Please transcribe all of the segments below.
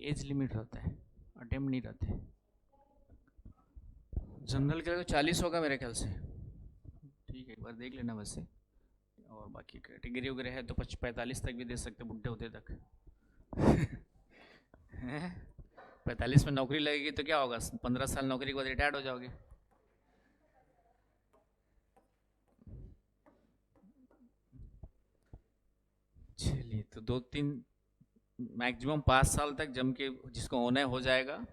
Age limit रहता है, attempt नहीं रहते। जनरल के लिए तो 40 होगा मेरे ख्याल से। ठीक है, एक बार देख लेना वैसे। और बाकी कैटेगरी वगैरह है तो 45 तक भी दे सकते, बुढ़े होते तक। हैं? 45 में नौकरी लगेगी तो क्या होगा, 15 साल नौकरी के बाद रिटायर्ड हो जाओगे। चलिए, तो 2-3, मैक्सिमम 5 साल तक जम के जिसको होना है हो जाएगा।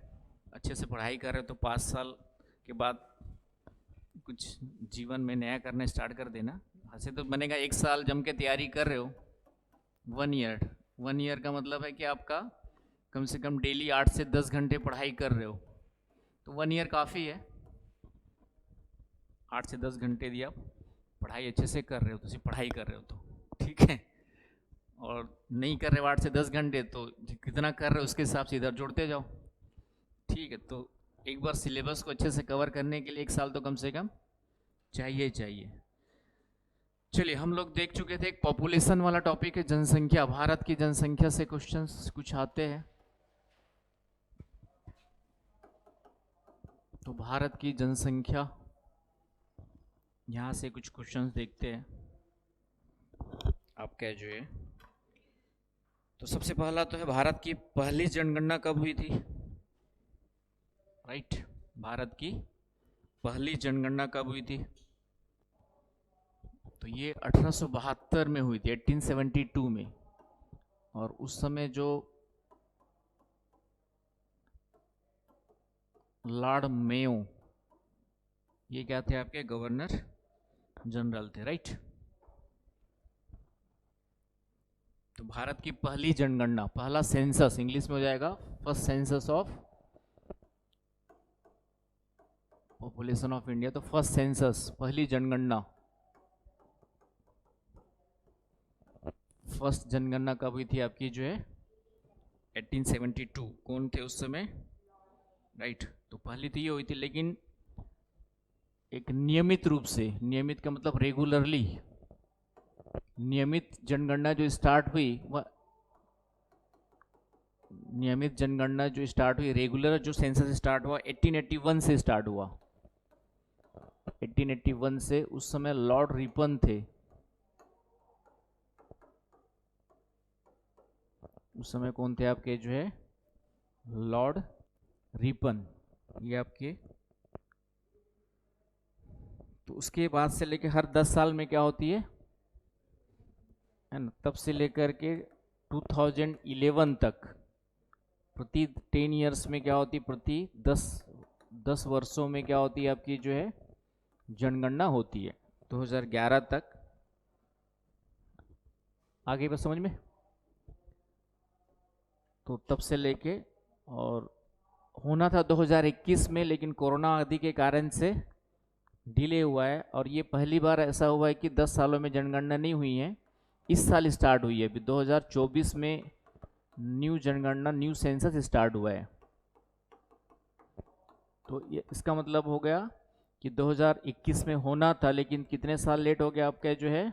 अच्छे से पढ़ाई कर रहे हो तो 5 साल के बाद कुछ जीवन में नया करना स्टार्ट कर देना। ऐसे तो बनेगा 1 साल जम के तैयारी कर रहे हो। 1 ईयर, 1 ईयर का मतलब है कि आपका कम से कम डेली 8 से 10 घंटे पढ़ाई कर रहे हो, तो 1 ईयर काफ़ी है। 8 से 10 घंटे दिया, पढ़ाई अच्छे से कर रहे हो तो सिर्फ पढ़ाई कर रहे हो तो ठीक है। और नहीं कर रहे हो 8 से 10 घंटे तो कितना कर रहे हो उसके हिसाब से इधर जोड़ते जाओ। ठीक है, तो एक बार सिलेबस को अच्छे से कवर करने के लिए 1 साल तो कम से कम चाहिए। चलिए, हम लोग देख चुके थे, एक पॉपुलेशन वाला टॉपिक है, जनसंख्या, भारत की जनसंख्या से क्वेश्चंस कुछ आते हैं। तो भारत की जनसंख्या, यहाँ से कुछ क्वेश्चंस देखते हैं आपका जो है। तो सबसे पहला तो है, भारत की पहली जनगणना कब हुई थी? राइट, भारत की पहली जनगणना कब हुई थी? तो ये 1872 में हुई थी, 1872 में। और उस समय जो लॉर्ड मेयो, ये क्या थे, आपके गवर्नर जनरल थे। राइट, तो भारत की पहली जनगणना, पहला सेंसस, इंग्लिश में हो जाएगा first census of population of India. तो फर्स्ट सेंसस, पहली जनगणना, फर्स्ट जनगणना कब हुई थी आपकी जो है? 1872। कौन थे उस समय? राइट, तो पहली तो ये हुई थी, लेकिन एक नियमित रूप से, नियमित का मतलब रेगुलरली, नियमित जनगणना जो स्टार्ट हुई वह, नियमित जनगणना जो स्टार्ट हुई, रेगुलर जो सेंसस स्टार्ट हुआ 1881 से स्टार्ट हुआ। 1881 से, उस समय लॉर्ड रिपन थे। उस समय कौन थे आपके जो है? लॉर्ड रिपन, ये आपके। तो उसके बाद से लेकर हर 10 साल में क्या होती है ना, तब से लेकर के 2011 तक, प्रति 10 ईयर्स में क्या होती है, प्रति 10 वर्षों में क्या होती है आपकी जो है जनगणना होती है। 2011 तक, आगे बस समझ में। तो तब से लेके, और होना था 2021 में, लेकिन कोरोना आदि के कारण से डिले हुआ है। और ये पहली बार ऐसा हुआ है कि 10 सालों में जनगणना नहीं हुई है, इस साल स्टार्ट हुई है। अभी 2024 में न्यू जनगणना, न्यू सेंसस स्टार्ट हुआ है। तो ये इसका मतलब हो गया कि 2021 में होना था, लेकिन कितने साल लेट हो गया आपका जो है?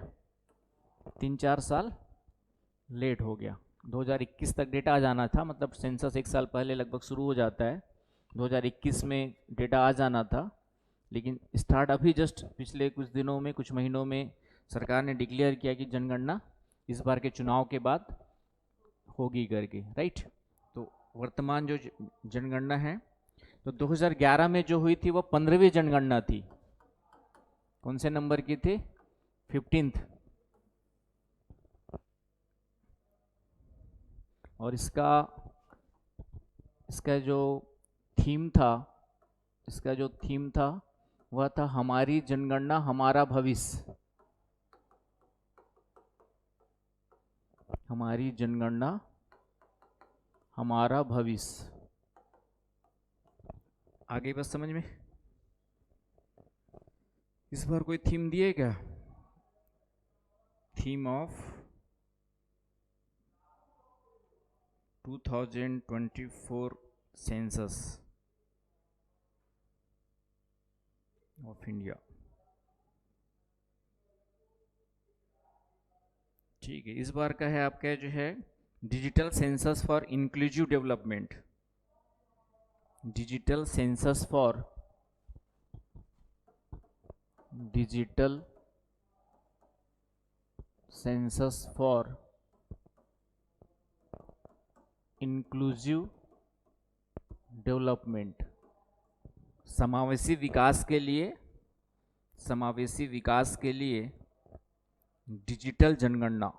3-4 साल लेट हो गया। 2021 तक डेटा आ जाना था, मतलब सेंसस 1 साल पहले लगभग शुरू हो जाता है, 2021 में डेटा आ जाना था। लेकिन स्टार्ट अभी जस्ट पिछले कुछ दिनों में, कुछ महीनों में सरकार ने डिक्लेयर किया कि जनगणना इस बार के चुनाव के बाद होगी करके। राइट, तो वर्तमान जो जनगणना है, तो 2011 में जो हुई थी वो 15वीं जनगणना थी। कौन से नंबर की थी? 15th। और इसका इसका जो थीम था, इसका जो थीम था वह था, हमारी जनगणना हमारा भविष्य। हमारी जनगणना हमारा भविष्य। आगे बस समझ में। इस बार कोई थीम दिए क्या? Theme of 2024 census of India. ठीक है, इस बार का है आपका जो है digital census for inclusive development, digital census for digital census for inclusive development, समावेशी विकास के लिए, समावेशी विकास के लिए डिजिटल जनगणना।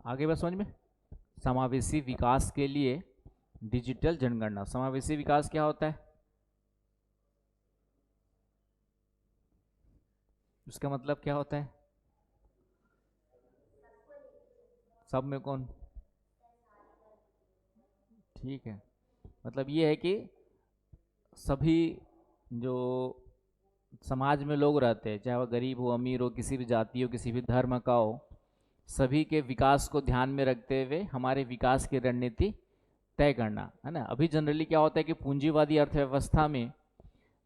आगे बस समझ में, समावेशी विकास के लिए डिजिटल जनगणना। समावेशी विकास क्या होता है? उसका मतलब क्या होता है? सब में कौन? ठीक है, मतलब ये है कि सभी जो समाज में लोग रहते हैं, चाहे वह गरीब हो, अमीर हो, किसी भी जाति हो, किसी भी धर्म का हो, सभी के विकास को ध्यान में रखते हुए हमारे विकास की रणनीति तय करना है ना। अभी जनरली क्या होता है कि पूंजीवादी अर्थव्यवस्था में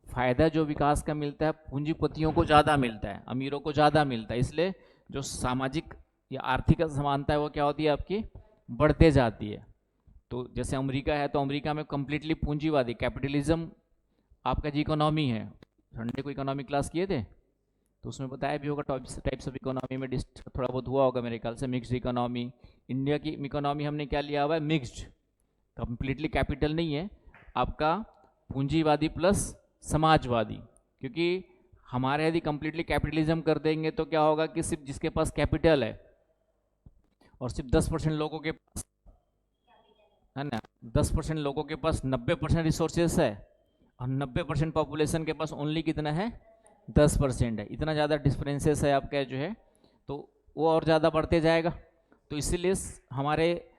फायदा जो विकास का मिलता है पूंजीपतियों को ज़्यादा मिलता है, अमीरों को ज़्यादा मिलता है, इसलिए जो सामाजिक या आर्थिक असमानता है वो क्या होती है आपकी, बढ़ते जाती है। तो जैसे अमेरिका है, तो अमेरिका में कंप्लीटली पूंजीवादी कैपिटलिज्म आपका जी इकोनॉमी है। संडे को इकोनॉमिक क्लास किए थे तो उसमें बताया भी होगा टाइप्स ऑफ इकोनॉमी में थोड़ा बहुत हुआ होगा मेरे ख्याल से। मिक्स्ड इकोनॉमी, इंडिया की इकोनॉमी हमने क्या लिया हुआ है, मिक्स्ड, कंप्लीटली कैपिटल नहीं है आपका, पूंजीवादी प्लस समाजवादी। क्योंकि हमारे यदि कंप्लीटली कैपिटलिज्म कर देंगे तो क्या होगा कि सिर्फ जिसके पास कैपिटल है और सिर्फ 10% लोगों के पास है ना, 10% लोगों के पास 90% रिसोर्सेस है और 90% पॉपुलेशन के पास ओनली कितना है, 10% है। इतना ज़्यादा डिफरेंसेस है आपका जो है, तो वो और ज़्यादा बढ़ते जाएगा। तो इसीलिए हमारे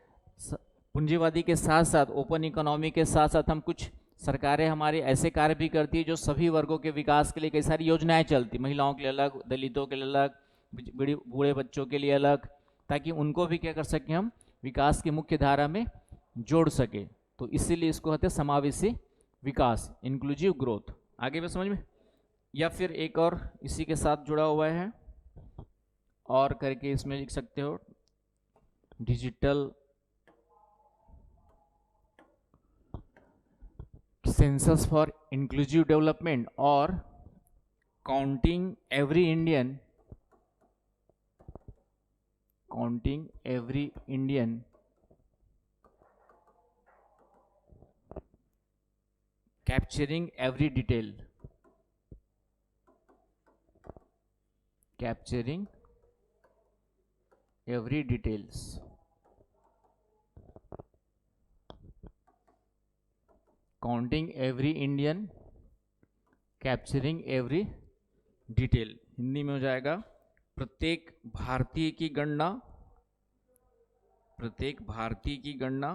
पूंजीवादी के साथ साथ, ओपन इकोनॉमी के साथ साथ, हम कुछ सरकारें हमारे ऐसे कार्य भी करती है जो सभी वर्गों के विकास के लिए कई सारी योजनाएं चलती, महिलाओं के लिए अलग, दलितों के लिए अलग, बूढ़े बच्चों के लिए अलग, ताकि उनको भी क्या कर सकें हम, विकास की मुख्य धारा में जोड़ सके। तो इसीलिए इसको कहते हैं समावेशी विकास, इंक्लूसिव ग्रोथ। आगे भी समझ में, या फिर एक और इसी के साथ जुड़ा हुआ है और करके इसमें लिख सकते हो, digital census for inclusive development और counting every Indian, counting every Indian capturing every detail, capturing every details, counting every Indian, capturing every detail. Hindi में हो जाएगा प्रत्येक भारतीय की गणना, प्रत्येक भारतीय की गणना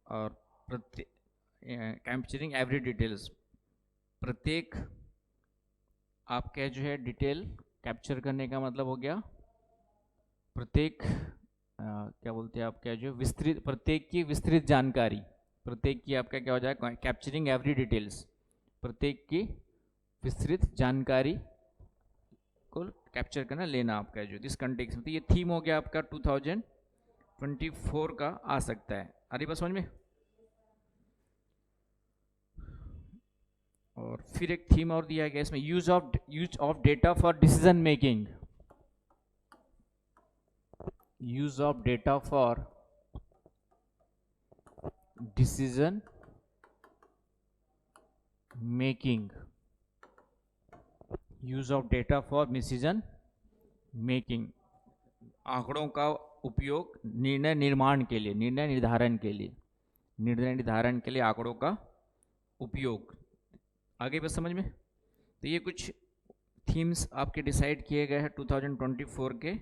और प्रत्येक कैप्चरिंग एवरी डिटेल्स, प्रत्येक आपका जो है डिटेल कैप्चर करने का मतलब हो गया प्रत्येक क्या बोलते हैं आपका जो विस्तृत, प्रत्येक की विस्तृत जानकारी, प्रत्येक की आपका क्या हो जाएगा, कैप्चरिंग एवरी डिटेल्स, प्रत्येक की विस्तृत जानकारी को कैप्चर करना, लेना आपका जो इस कंटेक्स्ट में। तो ये थीम हो गया आपका 2024 का आ सकता है। अरे बस समझ में। और फिर एक थीम और दिया गया इसमें, use of data for decision making, use of data for decision making, use of data for decision making, आंकड़ों का उपयोग निर्णय निर्माण के लिए, निर्णय निर्धारण के लिए, निर्णय निर्धारण के लिए आंकड़ों का उपयोग। आगे बस समझ में। तो ये कुछ थीम्स आपके डिसाइड किए गए हैं 2024 के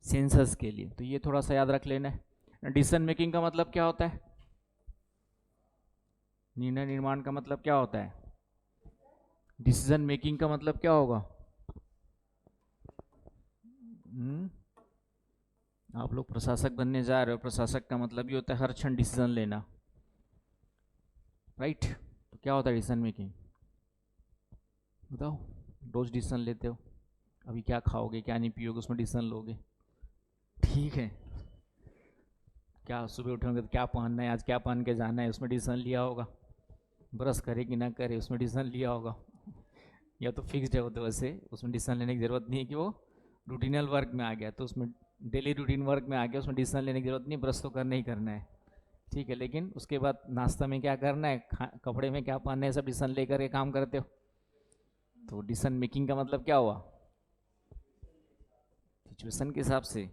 सेंसस के लिए, तो ये थोड़ा सा याद रख लेना है। डिसीजन मेकिंग का मतलब क्या होता है, निर्णय निर्माण का मतलब क्या होता है, डिसीजन मेकिंग का मतलब क्या होगा? आप लोग प्रशासक बनने जा रहे हो, प्रशासक का मतलब ये होता है हर क्षण डिसीजन लेना, राइट? तो क्या होता है डिसीजन मेकिंग? बताओ, रोज डिसीजन लेते हो, अभी क्या खाओगे क्या नहीं पियोगे उसमें डिसीजन लोगे, ठीक है। क्या सुबह उठोगे तो क्या पहनना है, आज क्या पहन के जाना है, उसमें डिसीजन लिया होगा। ब्रश करे कि ना करे उसमें डिसीजन लिया होगा। या तो फिक्स्ड है वो, तो वैसे उसमें डिसीजन लेने की ज़रूरत नहीं है कि वो रूटीनल वर्क में आ गया तो उसमें डेली रूटीन वर्क में आ गया, उसमें डिसीजन लेने की ज़रूरत नहीं, ब्रश तो करना ही करना है, ठीक है। लेकिन उसके बाद नाश्ता में क्या करना है, कपड़े में क्या पहनना है, सब डिसीजन लेकर के काम करते हो। तो डिसीजन मेकिंग का मतलब क्या हुआ, सिचुएशन के हिसाब से।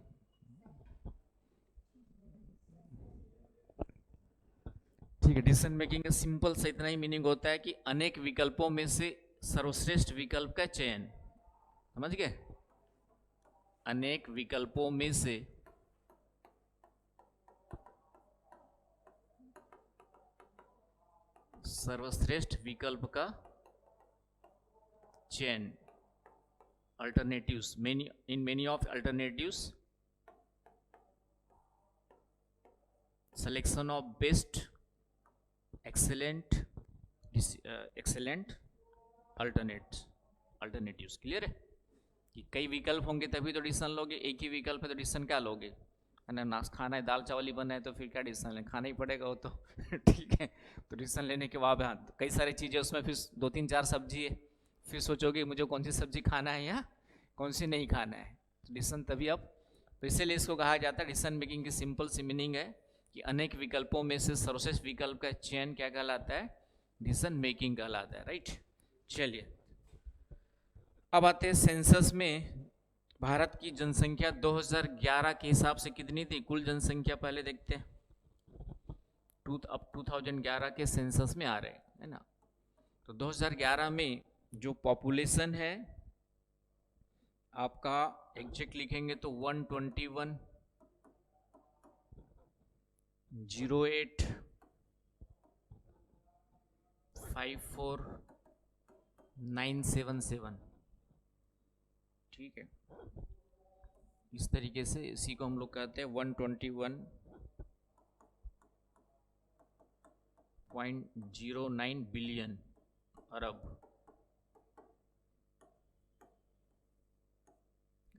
ठीक है, डिसीजन मेकिंग का सिंपल से इतना ही मीनिंग होता है कि अनेक विकल्पों में से सर्वश्रेष्ठ विकल्प का चयन, समझ गए। अनेक विकल्पों में से सर्वश्रेष्ठ विकल्प का चयन, alternatives, many in many of alternatives selection of best excellent alternatives। Clear है कि कई विकल्प होंगे तभी तो डिसीजन लोगे, एक ही विकल्प है तो डिसीजन क्या लोगे, है ना। नाश्ता खाना है, दाल चावल ही बना है तो फिर क्या डिसीजन लें, खाना ही पड़ेगा वो तो ठीक है। तो डिसीजन लेने के बाद हाँ कई सारी चीज़ें उसमें, फिर 2 3 4 सब्जी है, फिर सोचोगे मुझे कौन सी सब्जी खाना है या कौन सी नहीं खाना है, तो डिसीजन तभी अब, तो इसीलिए इसको कहा जाता है डिसीजन मेकिंग की सिंपल सी मीनिंग है कि अनेक विकल्पों में से सर्वश्रेष्ठ विकल्प का चयन क्या कहलाता है, डिसीजन मेकिंग कहलाता है, राइट। चलिए अब आते हैं सेंसस में। भारत की जनसंख्या 2011 के हिसाब से कितनी थी, कुल जनसंख्या पहले देखते हैं। अब 2011 के सेंसस में आ रहे हैं, है ना। तो 2011 में जो पॉपुलेशन है आपका, एग्जैक्ट लिखेंगे तो 121,08,54,977, ठीक है। इस तरीके से इसी को हम लोग कहते हैं 121.09 बिलियन अरब,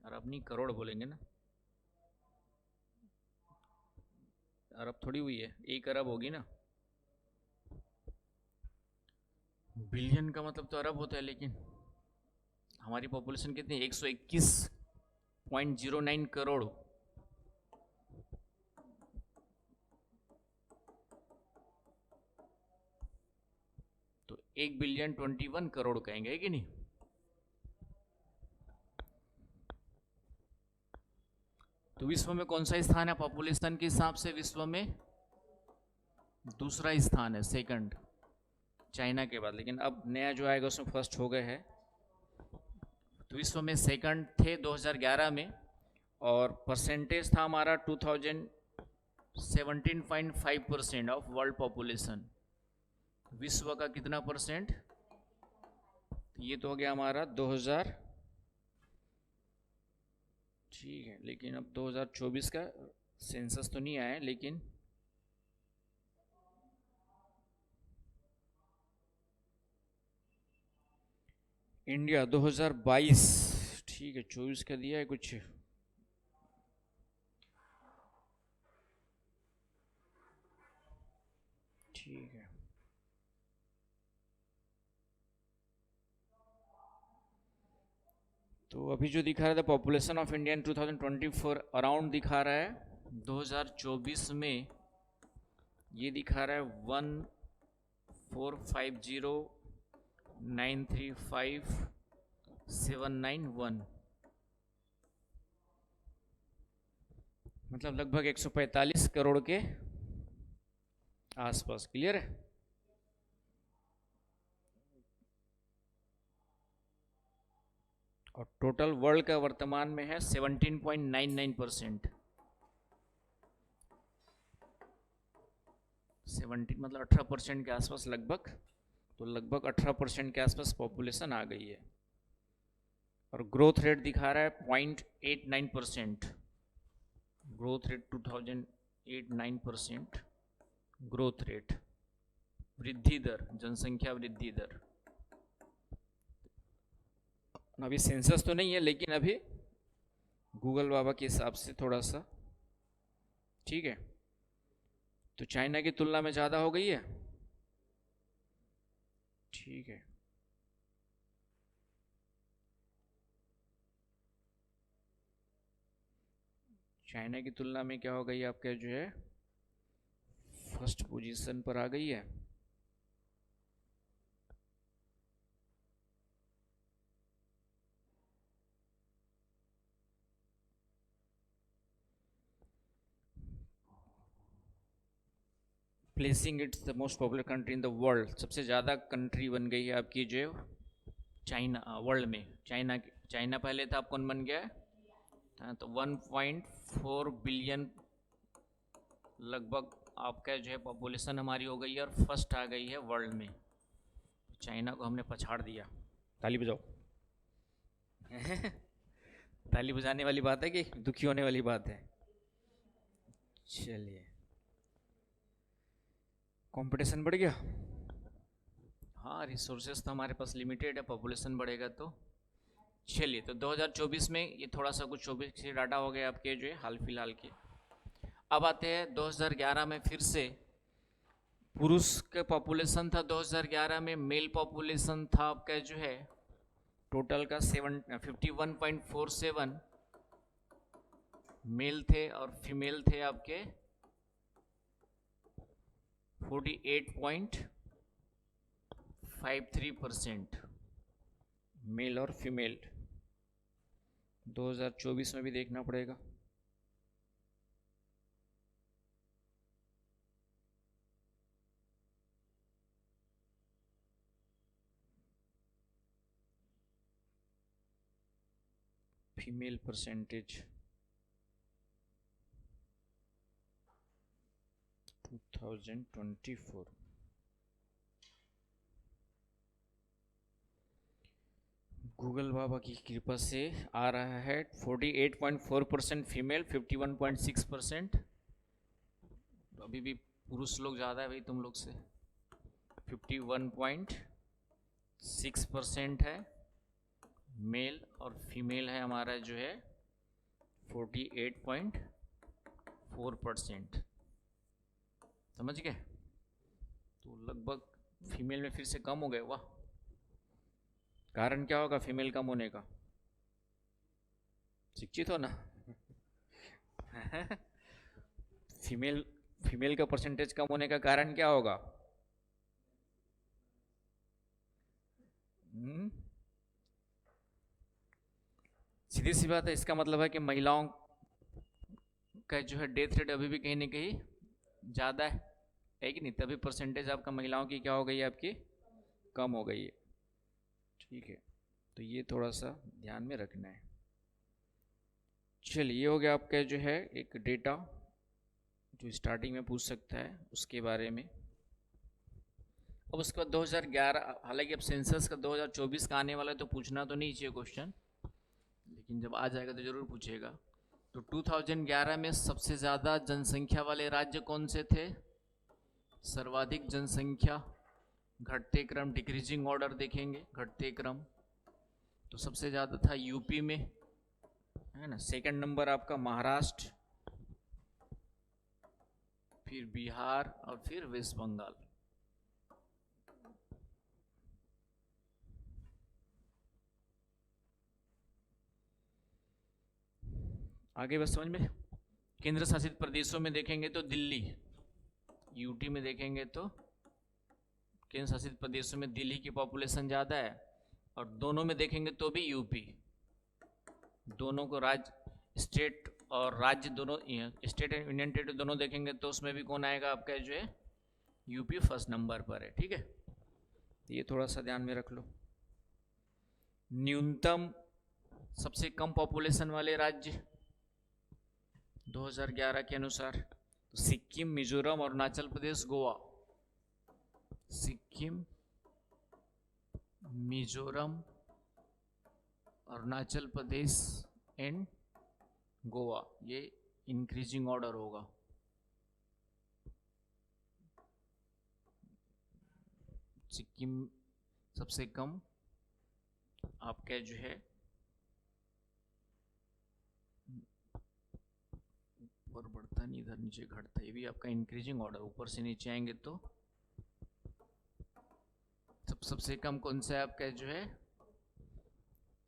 अरब नहीं करोड़ बोलेंगे ना, अरब थोड़ी हुई है, 1 अरब होगी ना, बिलियन का मतलब तो अरब होता है। लेकिन हमारी पॉपुलेशन कितनी, 121.09 करोड़, तो 1,021 करोड़ कहेंगे, है कि नहीं। तो विश्व में कौन सा स्थान है पॉपुलेशन के हिसाब से, विश्व में दूसरा स्थान है, सेकंड, चाइना के बाद। लेकिन अब नया जो आएगा उसमें फर्स्ट हो गए हैं। तो विश्व में सेकंड थे 2011 में, और परसेंटेज था हमारा 17.5% ऑफ वर्ल्ड पॉपुलेशन। विश्व का कितना परसेंट, ये तो हो गया हमारा 2000, ठीक है। लेकिन अब 2024 का सेंसस तो नहीं आया, लेकिन इंडिया 2022, ठीक है, 24 का दिया है कुछ, ठीक है। तो अभी जो दिखा रहा था population of India in 2024 around दिखा रहा है, 2024 में ये दिखा रहा है 1,450,935,791, मतलब लगभग 145 करोड़ के आसपास। क्लियर है। और टोटल वर्ल्ड का वर्तमान में है 17.99%, 17 मतलब 18% के आसपास लगभग, तो लगभग 18% के आसपास पॉपुलेशन आ गई है। और ग्रोथ रेट दिखा रहा है 0.89%, ग्रोथ रेट 2089% ग्रोथ रेट, वृद्धि दर, जनसंख्या वृद्धि दर। अभी सेंसस तो नहीं है, लेकिन अभी गूगल बाबा के हिसाब से थोड़ा सा ठीक है। तो चाइना की तुलना में ज़्यादा हो गई है, ठीक है। चाइना की तुलना में क्या हो गई आपके जो है, फर्स्ट पोजीशन पर आ गई है। Placing it's the most popular country in the world, सबसे ज़्यादा कंट्री बन गई है आपकी जो चाइना वर्ल्ड में। चाइना चाइना पहले था, अब कौन बन गया है? हाँ, तो 1.4 बिलियन लगभग आपका जो है पॉपुलेशन हमारी हो गई है, और फर्स्ट आ गई है वर्ल्ड में। चाइना को हमने पछाड़ दिया। ताली बजाओ। ताली बजाने वाली बात है कि दुखी होने वाली बात है? चलिए, कंपटीशन बढ़ गया। हाँ, रिसोर्सेज तो हमारे पास लिमिटेड है, पॉपुलेशन बढ़ेगा तो। चलिए, तो 2024 में ये थोड़ा सा कुछ 24 के डाटा हो गए आपके जो है हाल फिलहाल के। अब आते हैं 2011 में, फिर से पुरुष के पॉपुलेशन था 2011 में, मेल पॉपुलेशन था आपका जो है टोटल का 51.47 मेल थे, और फीमेल थे आपके 48.53% मेल और फीमेल। 2024 में भी देखना पड़ेगा। फीमेल परसेंटेज 2024, गूगल बाबा की कृपा से आ रहा है 48.4% फीमेल, 51.6%। अभी भी पुरुष लोग ज़्यादा है भाई तुम लोग से। 51.6% है मेल, और फीमेल है हमारा जो है 48.4%। समझ गए? तो लगभग फीमेल में फिर से कम हो गए। वाह, कारण क्या होगा फीमेल कम होने का? शिक्षित हो ना? फीमेल फीमेल का परसेंटेज कम होने का कारण क्या होगा? सीधी सी बात है, इसका मतलब है कि महिलाओं का जो है डेथ रेट अभी भी कहीं ना कहीं ज़्यादा है कि नहीं? तभी परसेंटेज आपका महिलाओं की क्या हो गई है, आपकी कम हो गई है। ठीक है, तो ये थोड़ा सा ध्यान में रखना है। चलिए, ये हो गया आपका जो है एक डेटा जो स्टार्टिंग में पूछ सकता है उसके बारे में। अब उसके बाद 2011, हालांकि अब सेंसस का 2024 का आने वाला है तो पूछना तो नहीं चाहिए क्वेश्चन, लेकिन जब आ जाएगा तो ज़रूर पूछेगा। तो 2011 में सबसे ज़्यादा जनसंख्या वाले राज्य कौन से थे? सर्वाधिक जनसंख्या, घटते क्रम, डिक्रीजिंग ऑर्डर देखेंगे, घटते क्रम। तो सबसे ज़्यादा था यूपी में, है ना। सेकंड नंबर आपका महाराष्ट्र, फिर बिहार, और फिर वेस्ट बंगाल। आगे बस समझ में। केंद्र शासित प्रदेशों में देखेंगे तो दिल्ली, यूटी में देखेंगे तो केंद्र शासित प्रदेशों में दिल्ली की पॉपुलेशन ज़्यादा है, और दोनों में देखेंगे तो भी यूपी। दोनों को राज्य, स्टेट और राज्य दोनों, स्टेट एंड यूनियन टेरिटरी दोनों देखेंगे तो उसमें भी कौन आएगा आपका जो है, यूपी फर्स्ट नंबर पर है। ठीक है, ये थोड़ा सा ध्यान में रख लो। न्यूनतम सबसे कम पॉपुलेशन वाले राज्य 2011 के अनुसार तो सिक्किम, मिजोरम, अरुणाचल प्रदेश, गोवा। सिक्किम, मिजोरम, अरुणाचल प्रदेश एंड गोवा, ये इंक्रीजिंग ऑर्डर होगा। सिक्किम सबसे कम आपका जो है ऊपर बढ़ता नहीं, इधर नीचे घटता, ये भी आपका इंक्रीजिंग ऑर्डर, ऊपर से नीचे आएंगे तो सबसे कम कौन सा है आपका जो है,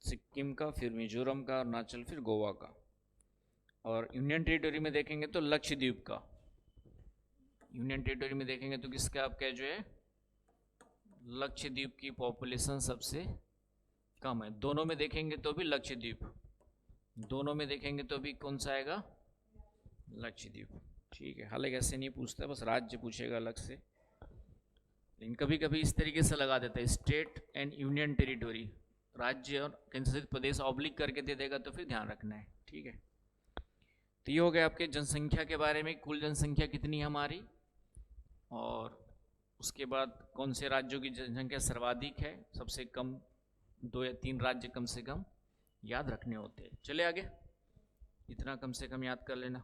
सिक्किम का, फिर मिजोरम का, अरुणाचल, फिर गोवा का। और यूनियन टेरिटरी में देखेंगे तो लक्षद्वीप का, यूनियन टेरिटरी में देखेंगे तो किसका आपका जो है, लक्षद्वीप की पॉपुलेशन सबसे कम है। दोनों में देखेंगे तो भी लक्षद्वीप, दोनों में देखेंगे तो भी कौन सा आएगा, लक्षद्वीप। ठीक है, हालांकि ऐसे नहीं पूछता, बस राज्य पूछेगा अलग से, लेकिन कभी कभी इस तरीके से लगा देता है, स्टेट एंड यूनियन टेरिटरी, राज्य और केंद्रशासित प्रदेश ऑब्लिक करके दे देगा तो फिर ध्यान रखना है। ठीक है, तो ये हो गया आपके जनसंख्या के बारे में, कुल जनसंख्या कितनी है हमारी, और उसके बाद कौन से राज्यों की जनसंख्या सर्वाधिक है, सबसे कम 2 या 3 राज्य कम से कम याद रखने होते हैं। चले आगे, इतना कम से कम याद कर लेना।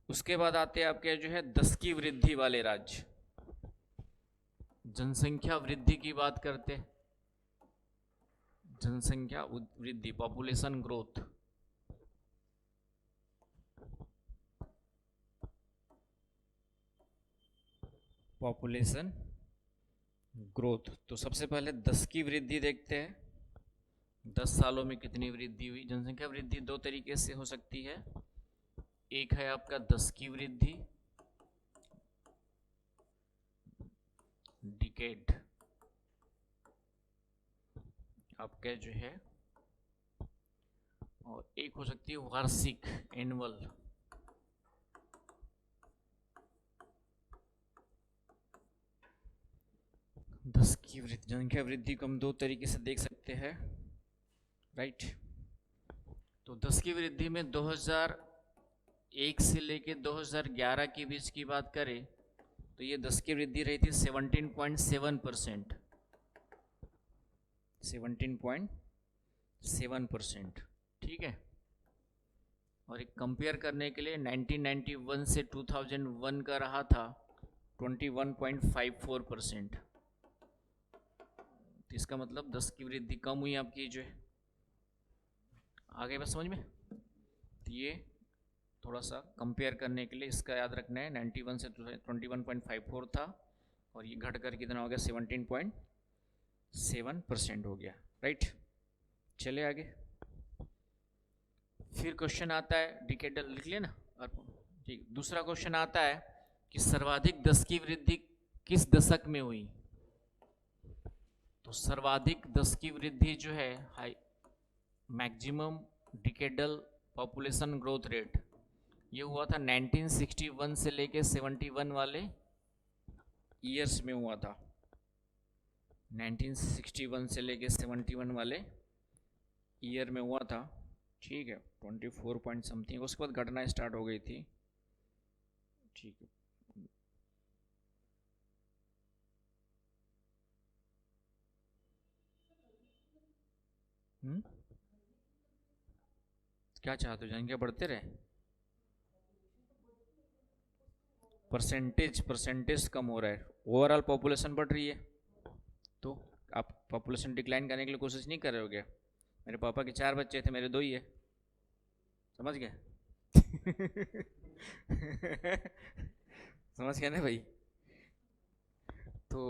उसके बाद आते हैं आपके जो है 10 की वृद्धि वाले राज्य, जनसंख्या वृद्धि की बात करते हैं, जनसंख्या वृद्धि, पॉपुलेशन ग्रोथ। पॉपुलेशन ग्रोथ, तो सबसे पहले 10 की वृद्धि देखते हैं, 10 सालों में कितनी वृद्धि हुई। जनसंख्या वृद्धि 2 तरीके से हो सकती है, एक है आपका 10 की वृद्धि, डिकेड आपका जो है, और एक हो सकती है वार्षिक, एनुअल। दस की वृद्धि, जनसंख्या वृद्धि को हम 2 तरीके से देख सकते हैं, राइट। तो 10 की वृद्धि में 2001 से लेके 2011 के बीच की बात करें तो ये 10 की वृद्धि रही थी 17.7%, 17.7%। ठीक है, और एक कंपेयर करने के लिए 1991 से 2001 का रहा था 21.54%। तो इसका मतलब 10 की वृद्धि कम हुई आपकी जो है, आगे बस समझ में। तो ये थोड़ा सा कंपेयर करने के लिए इसका याद रखना है, 91 से 21.54 था और ये घट कर कितना हो गया, 17.7% हो गया, राइट। चले आगे, फिर क्वेश्चन आता है, डिकेडल लिख लिया ना, और ठीक, दूसरा क्वेश्चन आता है कि सर्वाधिक 10 की वृद्धि किस दशक में हुई। तो सर्वाधिक 10 की वृद्धि जो है, high maximum decadal population growth rate, ये हुआ था 1961 से लेके 71 वाले ईयर्स में हुआ था, 1961 से लेके 71 वाले ईयर में हुआ था। ठीक है, 24 पॉइंट समथिंग, उसके बाद घटना स्टार्ट हो गई थी। ठीक है, क्या चाहते हो, जनसंख्या बढ़ते रहे, परसेंटेज कम हो रहा है, ओवरऑल पॉपुलेशन बढ़ रही है, तो आप पॉपुलेशन डिक्लाइन करने के लिए कोशिश नहीं कर रहे हो क्या। मेरे पापा के 4 बच्चे थे, मेरे 2 ही है, समझ गए समझ गए ना भाई। तो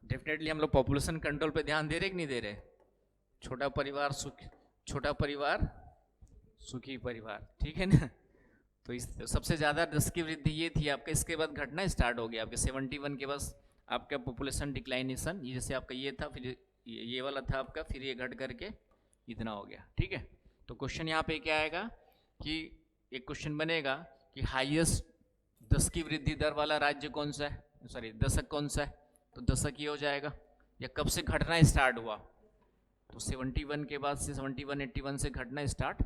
डेफिनेटली हम लोग पॉपुलेशन कंट्रोल पे ध्यान दे रहे कि नहीं दे रहे। छोटा परिवार सुखी परिवार, ठीक है ना। तो इस सबसे ज़्यादा 10 की वृद्धि ये थी आपका, इसके बाद घटना स्टार्ट हो गया आपके 71 के बाद आपका पॉपुलेशन डिक्लाइनेशन, ये जैसे आपका ये था, फिर ये वाला था आपका, फिर ये घट करके इतना हो गया। ठीक है, तो क्वेश्चन यहाँ पे क्या आएगा कि एक क्वेश्चन बनेगा कि हाईएस्ट 10 की वृद्धि दर वाला राज्य कौन सा है, सॉरी दशक कौन सा है, तो दशक ये हो जाएगा, या कब से घटना स्टार्ट हुआ। तो 71 के बाद से 81 से घटना स्टार्ट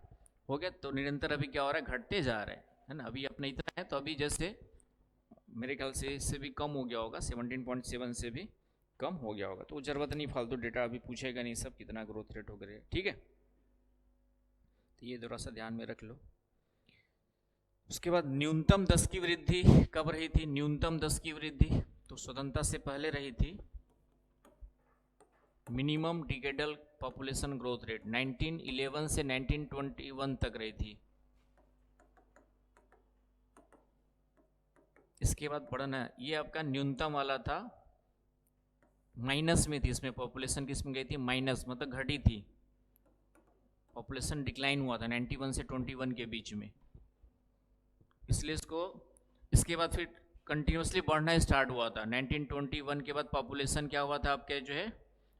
हो गया, तो निरंतर अभी क्या हो रहा है, घटते जा रहा है ना। अभी अपना इतना है, तो अभी जैसे मेरे ख्याल से इससे भी कम हो गया होगा, 17.7 से भी कम हो गया होगा। तो जरूरत नहीं, फालतू डेटा अभी पूछेगा नहीं सब कितना ग्रोथ रेट हो गया। ठीक है, तो ये थोड़ा सा ध्यान में रख लो। उसके बाद न्यूनतम 10 की वृद्धि कब रही थी, न्यूनतम 10 की वृद्धि तो स्वतंत्रता से पहले रही थी। Minimum decadal population growth rate 1911 से 1921 तक रही थी। इसके बाद बढ़ना है, ये आपका न्यूनतम वाला था, माइनस में थी, इसमें पॉपुलेशन किसमें गई थी, माइनस, मतलब घटी थी, पॉपुलेशन डिक्लाइन हुआ था 91 से 21 के बीच में, इसलिए इसको, इसके बाद फिर कंटिन्यूसली बढ़ना स्टार्ट हुआ था 1921 के बाद पॉपुलेशन क्या हुआ था आपके जो है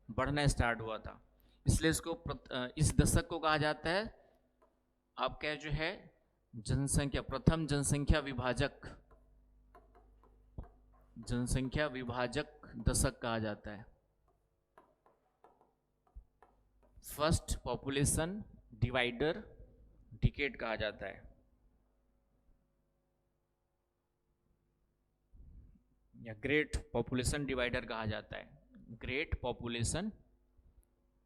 बढ़ना स्टार्ट हुआ था, इसलिए इसको इस दशक को कहा जाता है आपका जो है जनसंख्या, प्रथम जनसंख्या विभाजक, जनसंख्या विभाजक दशक कहा जाता है, फर्स्ट पॉपुलेशन डिवाइडर डिकेड कहा जाता है, या ग्रेट पॉपुलेशन डिवाइडर कहा जाता है, ग्रेट पॉपुलेशन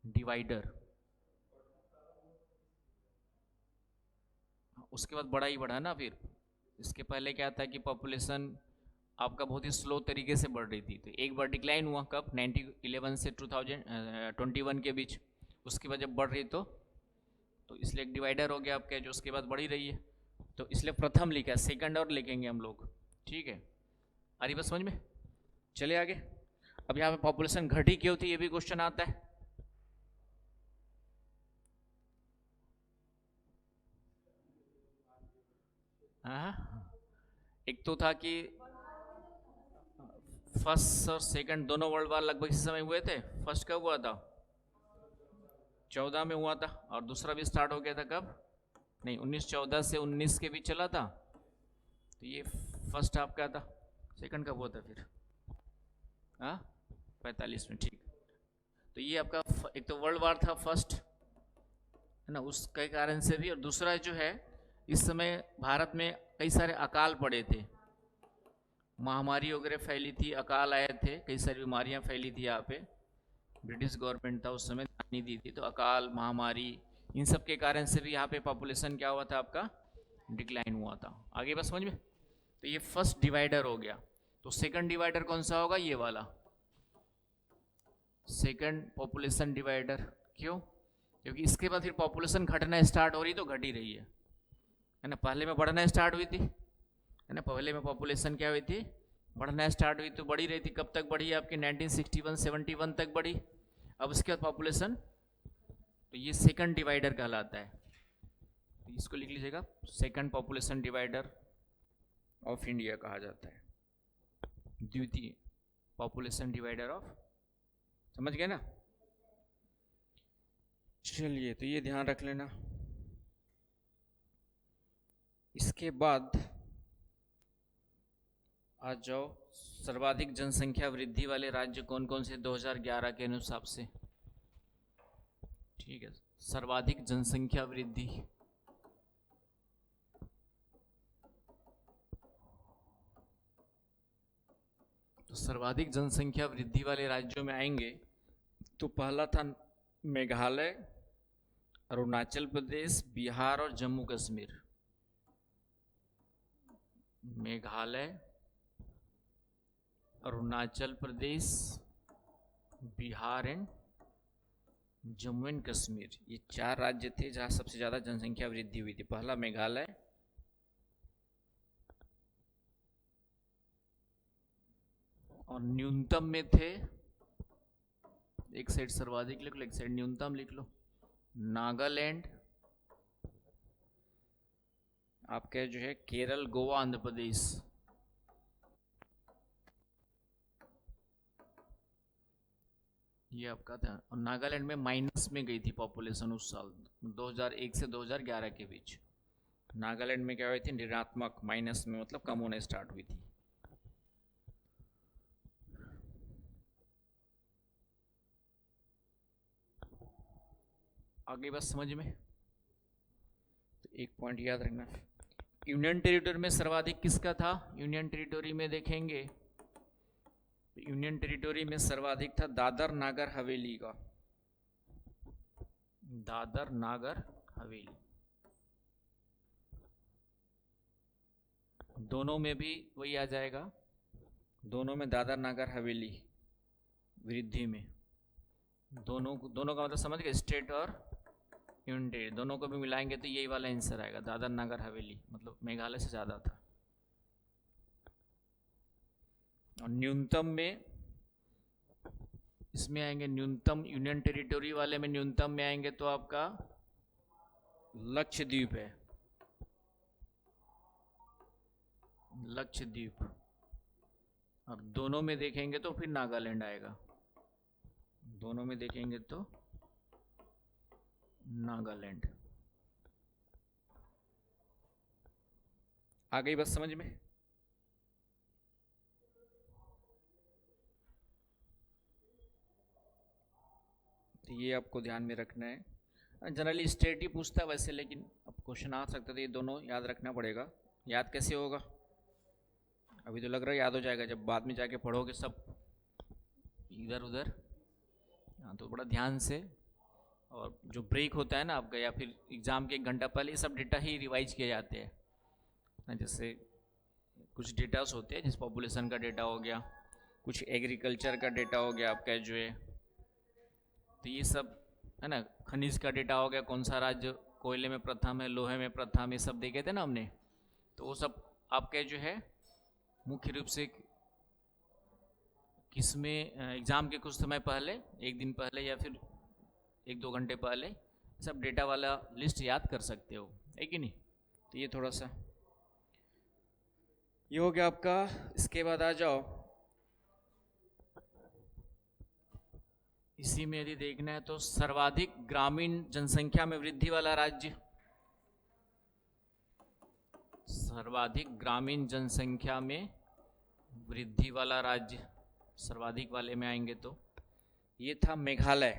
डिवाइडर। उसके बाद बड़ा ही बढ़ा ना, फिर इसके पहले क्या था कि पॉपुलेशन आपका बहुत ही स्लो तरीके से बढ़ रही थी, तो एक बार डिक्लाइन हुआ कब 1911 से 2021 के बीच, उसके बाद जब बढ़ रही तो इसलिए एक डिवाइडर हो गया आपका, जो उसके बाद बढ़ी रही है, तो इसलिए प्रथम लिखा है, सेकंड और लिखेंगे हम लोग, ठीक है, आ रही बात समझ में, चले आगे। अब यहाँ पे पॉपुलेशन घटी क्यों थी, ये भी क्वेश्चन आता है, हाँ, एक तो था कि फर्स्ट और सेकंड दोनों वर्ल्ड वार लगभग इसी समय हुए थे, फर्स्ट कब हुआ था 14 में हुआ था, और दूसरा भी स्टार्ट हो गया था कब, नहीं 1914 से 19 के बीच चला था, तो ये फर्स्ट आपका था, सेकंड कब हुआ था फिर, हाँ 45 में, ठीक, तो ये आपका एक तो वर्ल्ड वार था फर्स्ट है ना, उसके कारण से भी, और दूसरा जो है इस समय भारत में कई सारे अकाल पड़े थे, महामारी वगैरह फैली थी, अकाल आए थे, कई सारी बीमारियां फैली थी यहाँ पे, ब्रिटिश गवर्नमेंट था उस समय, नहीं दी थी, तो अकाल महामारी इन सब के कारण से भी यहाँ पे पॉपुलेशन क्या हुआ था आपका डिक्लाइन हुआ था, आगे बस समझ में, तो ये फर्स्ट डिवाइडर हो गया, तो सेकंड डिवाइडर कौन सा होगा, ये वाला सेकंड पॉपुलेशन डिवाइडर, क्यों, क्योंकि इसके बाद फिर पॉपुलेशन घटना स्टार्ट हो रही, तो घट ही रही है ना, पहले में बढ़ना स्टार्ट हुई थी है ना, पहले में पॉपुलेशन क्या हुई थी बढ़ना स्टार्ट हुई, तो बढ़ी रही थी, कब तक बढ़ी आपकी 1961-71 तक बढ़ी, अब उसके बाद पॉपुलेशन, तो ये सेकंड डिवाइडर कहलाता है, तो इसको लिख लीजिएगा, second population divider of India कहा जाता है, द्वितीय पॉपुलेशन डिवाइडर ऑफ, समझ गए ना, चलिए तो ये ध्यान रख लेना। इसके बाद आ जाओ, सर्वाधिक जनसंख्या वृद्धि वाले राज्य कौन कौन से 2011 के अनुसार से, ठीक है, सर्वाधिक जनसंख्या वृद्धि, तो सर्वाधिक जनसंख्या वृद्धि वाले राज्यों में आएंगे, तो पहला था मेघालय, अरुणाचल प्रदेश, बिहार और जम्मू कश्मीर, मेघालय, अरुणाचल प्रदेश, बिहार एंड जम्मू एंड कश्मीर, ये 4 राज्य थे जहां सबसे ज्यादा जनसंख्या वृद्धि हुई थी, पहला मेघालय, और न्यूनतम में थे, एक साइड सर्वाधिक लिख लो, एक साइड न्यूनतम लिख लो, नागालैंड, आपके जो है केरल, गोवा, आंध्र प्रदेश, ये आपका था, और नागालैंड में माइनस में गई थी पॉपुलेशन उस साल 2001 से 2011 के बीच, नागालैंड में क्या हुई थी ऋणात्मक, माइनस में मतलब कम होने स्टार्ट हुई थी। आगे बस समझ में, तो एक पॉइंट याद रखना, यूनियन टेरिटरी में सर्वाधिक किसका था, यूनियन टेरिटरी में देखेंगे, यूनियन टेरिटरी में सर्वाधिक था दादर नागर हवेली का, दादर नागर हवेली, दोनों में भी वही आ जाएगा, दोनों में दादर नागर हवेली वृद्धि में, दोनों का मतलब समझ गए, स्टेट और यूनियन टेरिटरी दोनों को भी मिलाएंगे तो यही वाला आंसर आएगा, दादर नागर हवेली, मतलब मेघालय से ज़्यादा था। आगे बस समझ में, तो एक पॉइंट याद रखना, यूनियन टेरिटरी में सर्वाधिक किसका था, यूनियन टेरिटरी में सर्वाधिक था दादर नागर हवेली, दोनों में भी वही आ जाएगा, दोनों का मतलब समझ गए, स्टेट और यूनियन टेरिटरी दोनों को भी मिलाएंगे तो यही वाला आंसर आएगा, दादर नागर हवेली, मतलब मेघालय से ज़्यादा था। और न्यूनतम में इसमें आएंगे, न्यूनतम यूनियन टेरिटोरी वाले में न्यूनतम में आएंगे तो आपका लक्षद्वीप है, लक्षद्वीप। और दोनों में देखेंगे तो फिर नागालैंड आएगा, दोनों में देखेंगे तो नागालैंड। आ गई बात समझ में? तो ये आपको ध्यान में रखना है। जनरली स्टेट ही पूछता है वैसे, लेकिन अब क्वेश्चन आ सकता है, ये दोनों याद रखना पड़ेगा। याद कैसे होगा? अभी तो लग रहा है याद हो जाएगा, जब बाद में जाके पढ़ोगे सब इधर उधर। हाँ, तो बड़ा ध्यान से, और जो ब्रेक होता है ना आपका, या फिर एग्ज़ाम के 1 घंटा पहले, ये सब डेटा ही रिवाइज किए जाते हैं। जैसे कुछ डेटास होते हैं, जैसे पॉपुलेशन का डेटा हो गया, कुछ एग्रीकल्चर का डेटा हो गया आपका जो है, तो ये सब है ना। खनिज का डेटा हो गया, कौन सा राज्य कोयले में प्रथम है, लोहे में प्रथम, ये सब देखे थे ना हमने। तो वो सब आपके जो है मुख्य रूप से किसमें, एग्ज़ाम के कुछ समय पहले, 1 दिन पहले या फिर 1-2 घंटे पहले सब डेटा वाला लिस्ट याद कर सकते हो, है कि नहीं। तो ये थोड़ा सा ये हो गया आपका। इसके बाद आ जाओ, इसी में यदि देखना है तो सर्वाधिक ग्रामीण जनसंख्या में वृद्धि वाला राज्य, सर्वाधिक ग्रामीण जनसंख्या में वृद्धि वाला राज्य, सर्वाधिक वाले में आएंगे तो ये था मेघालय।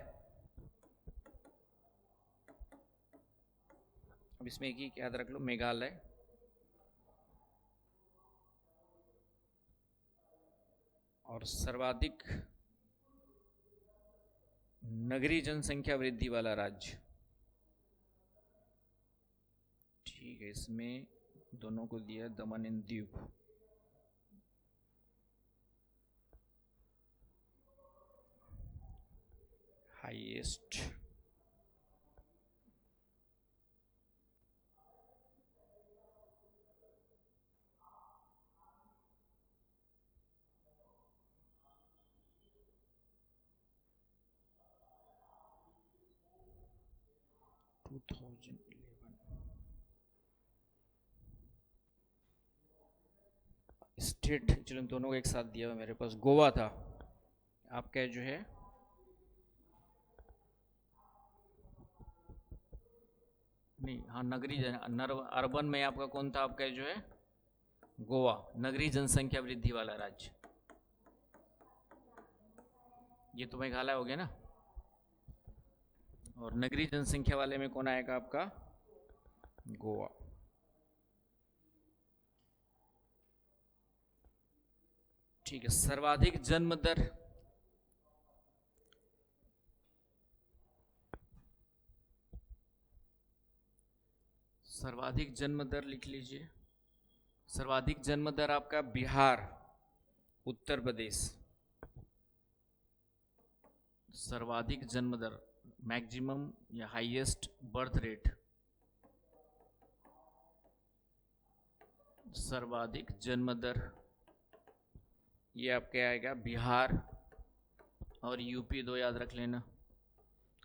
अब इसमें एक ही याद रख लो, मेघालय। और सर्वाधिक नगरीय जनसंख्या वृद्धि वाला राज्य, ठीक है, इसमें दोनों को दिया दमन एंड दीव। हाईएस्ट स्टेट, चलो दोनों को एक साथ दिया हुआ मेरे पास, गोवा था आपका जो है, नहीं हाँ, नगरी अर्बन में आपका कौन था, आपका जो है गोवा, नगरीय जनसंख्या वृद्धि वाला राज्य। ये तो मेघालय हो गया ना। और नगरीय जनसंख्या वाले में कौन आएगा आपका, गोवा। ठीक है, सर्वाधिक जन्म दर, सर्वाधिक जन्म दर लिख लीजिए। सर्वाधिक जन्म दर आपका बिहार, उत्तर प्रदेश। सर्वाधिक जन्म दर, मैक्सिमम या हाईएस्ट बर्थ रेट, सर्वाधिक जन्म दर ये आपके आएगा बिहार और यूपी, 2 याद रख लेना।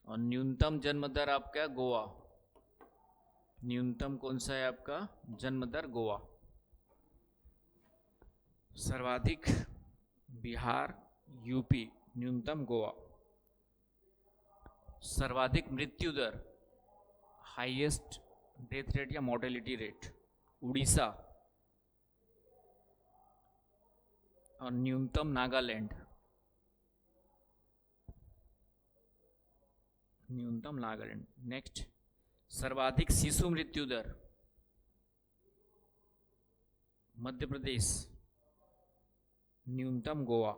और न्यूनतम जन्म दर आपका गोवा, न्यूनतम कौन सा है आपका, जन्म दर गोवा। सर्वाधिक बिहार, यूपी, न्यूनतम गोवा। सर्वाधिक मृत्यु दर, हाईएस्ट डेथ रेट या मोर्टेलिटी रेट, उड़ीसा। और न्यूनतम नागालैंड, न्यूनतम नागालैंड। नेक्स्ट, सर्वाधिक शिशु मृत्यु दर, मध्य प्रदेश, न्यूनतम गोवा।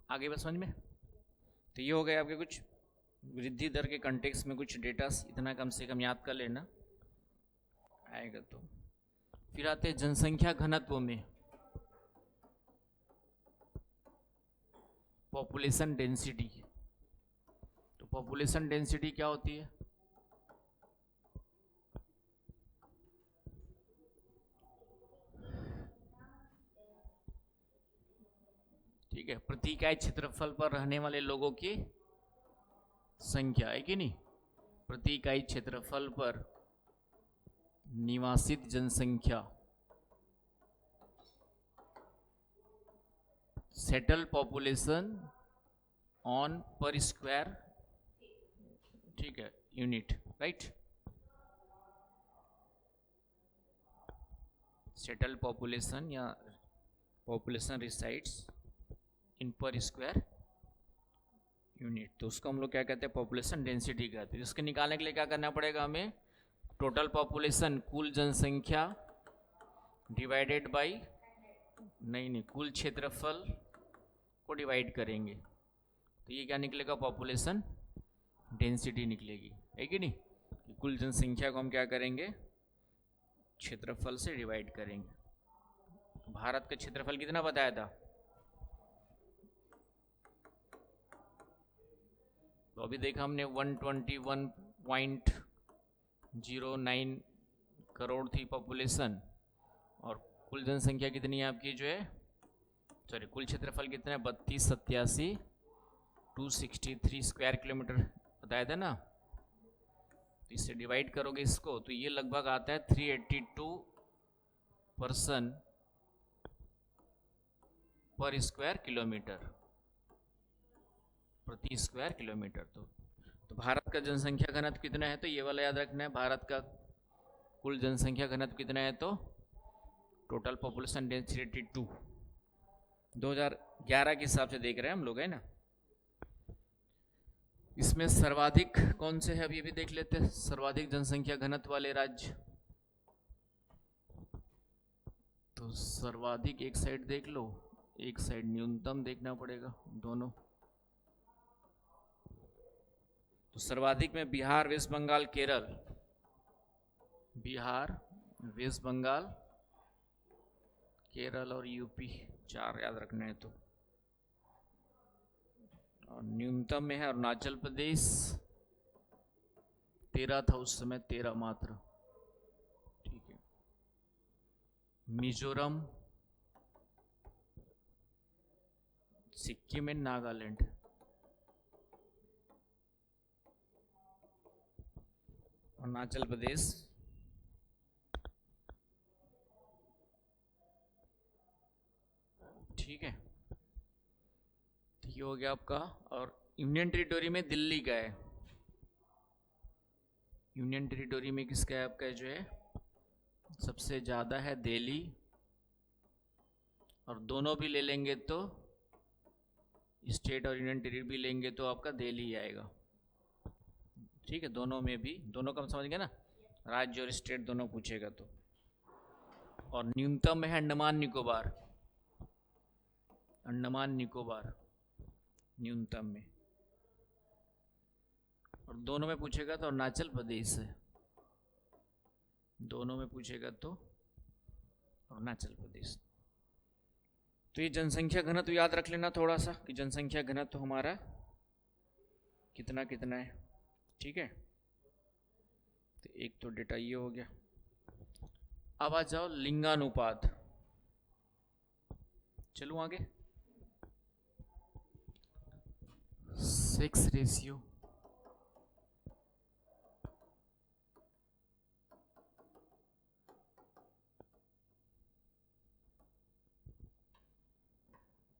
आगे बस समझ में। तो ये हो गए आपके कुछ वृद्धि दर के कंटेक्स्ट में कुछ डेटा, इतना कम से कम याद कर लेना आएगा तो। फिर आते हैं जनसंख्या घनत्व में, पॉपुलेशन डेंसिटी। तो पॉपुलेशन डेंसिटी क्या होती है, ठीक है, प्रति इकाई क्षेत्रफल पर रहने वाले लोगों की संख्या है कि नहीं, प्रति इकाई क्षेत्रफल पर निवासित जनसंख्या, सेटल पॉपुलेशन ऑन पर स्क्वायर, ठीक है, यूनिट, राइट। सेटल पॉपुलेशन या पॉपुलेशन रिसाइड्स इन पर स्क्वायर यूनिट, तो उसको हम लोग क्या कहते हैं, पॉपुलेशन डेंसिटी कहते हैं। जिसके निकालने के लिए क्या करना पड़ेगा हमें, टोटल पॉपुलेशन कुल जनसंख्या डिवाइडेड बाय, नहीं कुल क्षेत्रफल को डिवाइड करेंगे, तो ये क्या निकलेगा, पॉपुलेशन डेंसिटी निकलेगी, है कि नहीं। कुल जनसंख्या को हम क्या करेंगे, क्षेत्रफल से डिवाइड करेंगे। भारत का क्षेत्रफल कितना बताया था, तो अभी देखा हमने 121.09 करोड़ थी पॉपुलेशन, और कुल जनसंख्या कितनी है आपकी जो है, सॉरी कुल क्षेत्रफल कितना है, 3287 स्क्वायर किलोमीटर बताया था ना। तो इससे डिवाइड करोगे इसको, तो ये लगभग आता है 382 पर्सन पर स्क्वायर किलोमीटर, प्रति स्क्वायर किलोमीटर। तो भारत का जनसंख्या घनत्व कितना है, तो ये वाला याद रखना है, भारत का कुल जनसंख्या घनत्व कितना है, तो टोटल पॉपुलेशन डेंसिटी 2, 2011 के हिसाब से देख रहे हैं हम लोग, है ना। इसमें सर्वाधिक कौन से है, अभी भी देख लेते हैं, सर्वाधिक जनसंख्या घनत्व वाले राज्य। तो सर्वाधिक एक साइड देख लो, एक साइड न्यूनतम देखना पड़ेगा, दोनों। तो सर्वाधिक में बिहार, वेस्ट बंगाल, केरल, बिहार, वेस्ट बंगाल, केरल और यूपी, 4 याद रखना है। तो और न्यूनतम में है अरुणाचल प्रदेश, 13 था उस समय, 13 मात्र, ठीक है। मिजोरम, सिक्किम एंड नागालैंड, अरुणाचल प्रदेश, ठीक है। तो ये हो गया आपका। और यूनियन टेरिटोरी में दिल्ली का है, यूनियन टेरिटोरी में किसका है आपका जो है, सबसे ज़्यादा है दिल्ली, और दोनों भी ले लेंगे तो स्टेट और यूनियन टेरिटरी भी लेंगे तो आपका दिल्ली आएगा, ठीक है। दोनों में भी, दोनों का हम समझ गए ना, राज्य और स्टेट दोनों पूछेगा तो। और न्यूनतम है अंडमान निकोबार, अंडमान निकोबार न्यूनतम में, और दोनों में पूछेगा तो अरुणाचल प्रदेश है, दोनों में पूछेगा तो अरुणाचल प्रदेश। तो ये जनसंख्या घनत्व याद रख लेना थोड़ा सा, कि जनसंख्या घनत्व हमारा कितना कितना है, ठीक है। तो एक तो डेटा ये हो गया। अब आ जाओ लिंगानुपात, चलो आगे। सेक्स रेशियो,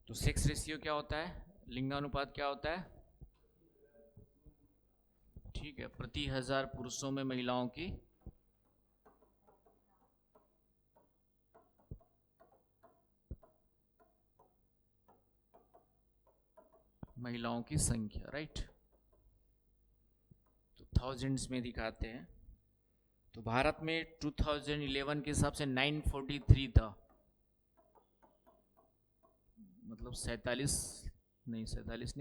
तो सेक्स रेशियो क्या होता है, लिंगानुपात क्या होता है, ठीक है, प्रति 1000 पुरुषों में महिलाओं की संख्या, राइट। तो थाउजेंड्स में दिखाते हैं। तो भारत में 2011 के हिसाब से 943 था, मतलब 47 नहीं 57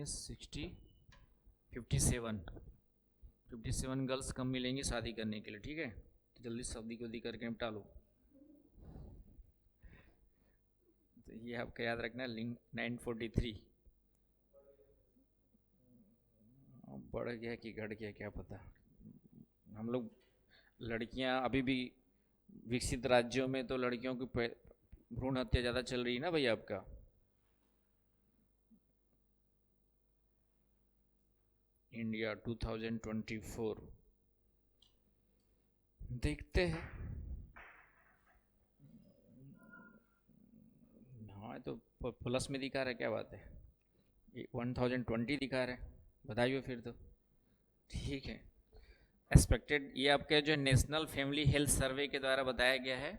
गर्ल्स कम मिलेंगी शादी करने के लिए, ठीक है। तो जल्दी शादी को करके निपटा लो। तो ये आपका याद रखना, लिंक 943 बढ़ गया कि घट गया क्या पता। हम लोग लड़कियां अभी भी विकसित राज्यों में तो लड़कियों की भ्रूण हत्या ज़्यादा चल रही है ना भैया आपका। इंडिया 2024 देखते हैं। हाँ तो प्लस में दिखा रहा है, क्या बात है, 1020 दिखा रहा है, बताइए फिर तो ठीक है। एक्सपेक्टेड ये आपका जो नेशनल फैमिली हेल्थ सर्वे के द्वारा बताया गया है,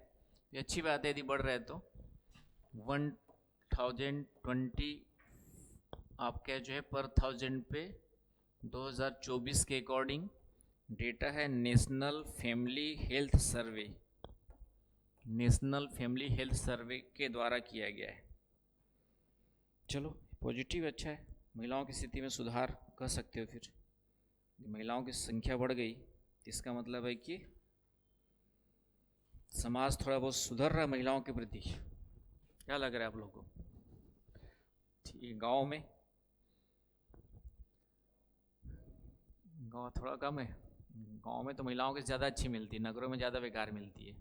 ये अच्छी बात है यदि बढ़ रहा है तो। 1020 आपका जो है पर थाउजेंड पे 2024 के अकॉर्डिंग डेटा है national family health survey, national family health survey के द्वारा किया गया है। चलो पॉजिटिव, अच्छा है, महिलाओं की स्थिति में सुधार कर सकते हो। फिर महिलाओं की संख्या बढ़ गई तो इसका मतलब है कि समाज थोड़ा बहुत सुधर रहा है महिलाओं के प्रति। क्या लग रहा है आप लोगों को? ठीक, गाँव में गाँव थोड़ा कम है, गाँव में तो महिलाओं की ज़्यादा अच्छी मिलती है, नगरों में ज़्यादा बेकार मिलती है।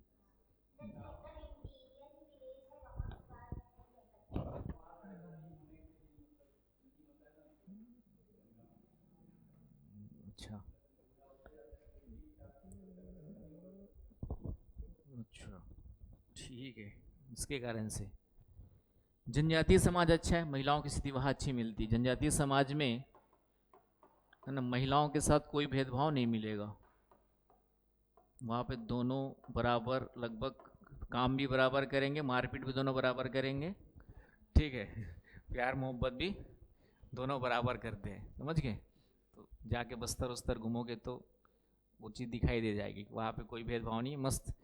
अच्छा अच्छा, ठीक है, इसके कारण से जनजातीय समाज अच्छा है, महिलाओं की स्थिति वहाँ अच्छी मिलती है। जनजातीय समाज में है ना, महिलाओं के साथ कोई भेदभाव नहीं मिलेगा, वहाँ पे दोनों बराबर, लगभग काम भी बराबर करेंगे, मारपीट भी दोनों बराबर करेंगे, ठीक है, प्यार मोहब्बत भी दोनों बराबर करते हैं, समझ गए? तो जाके बस्तर उस्तर घूमोगे तो वो चीज़ दिखाई दे जाएगी, वहाँ पे कोई भेदभाव नहीं है। मस्त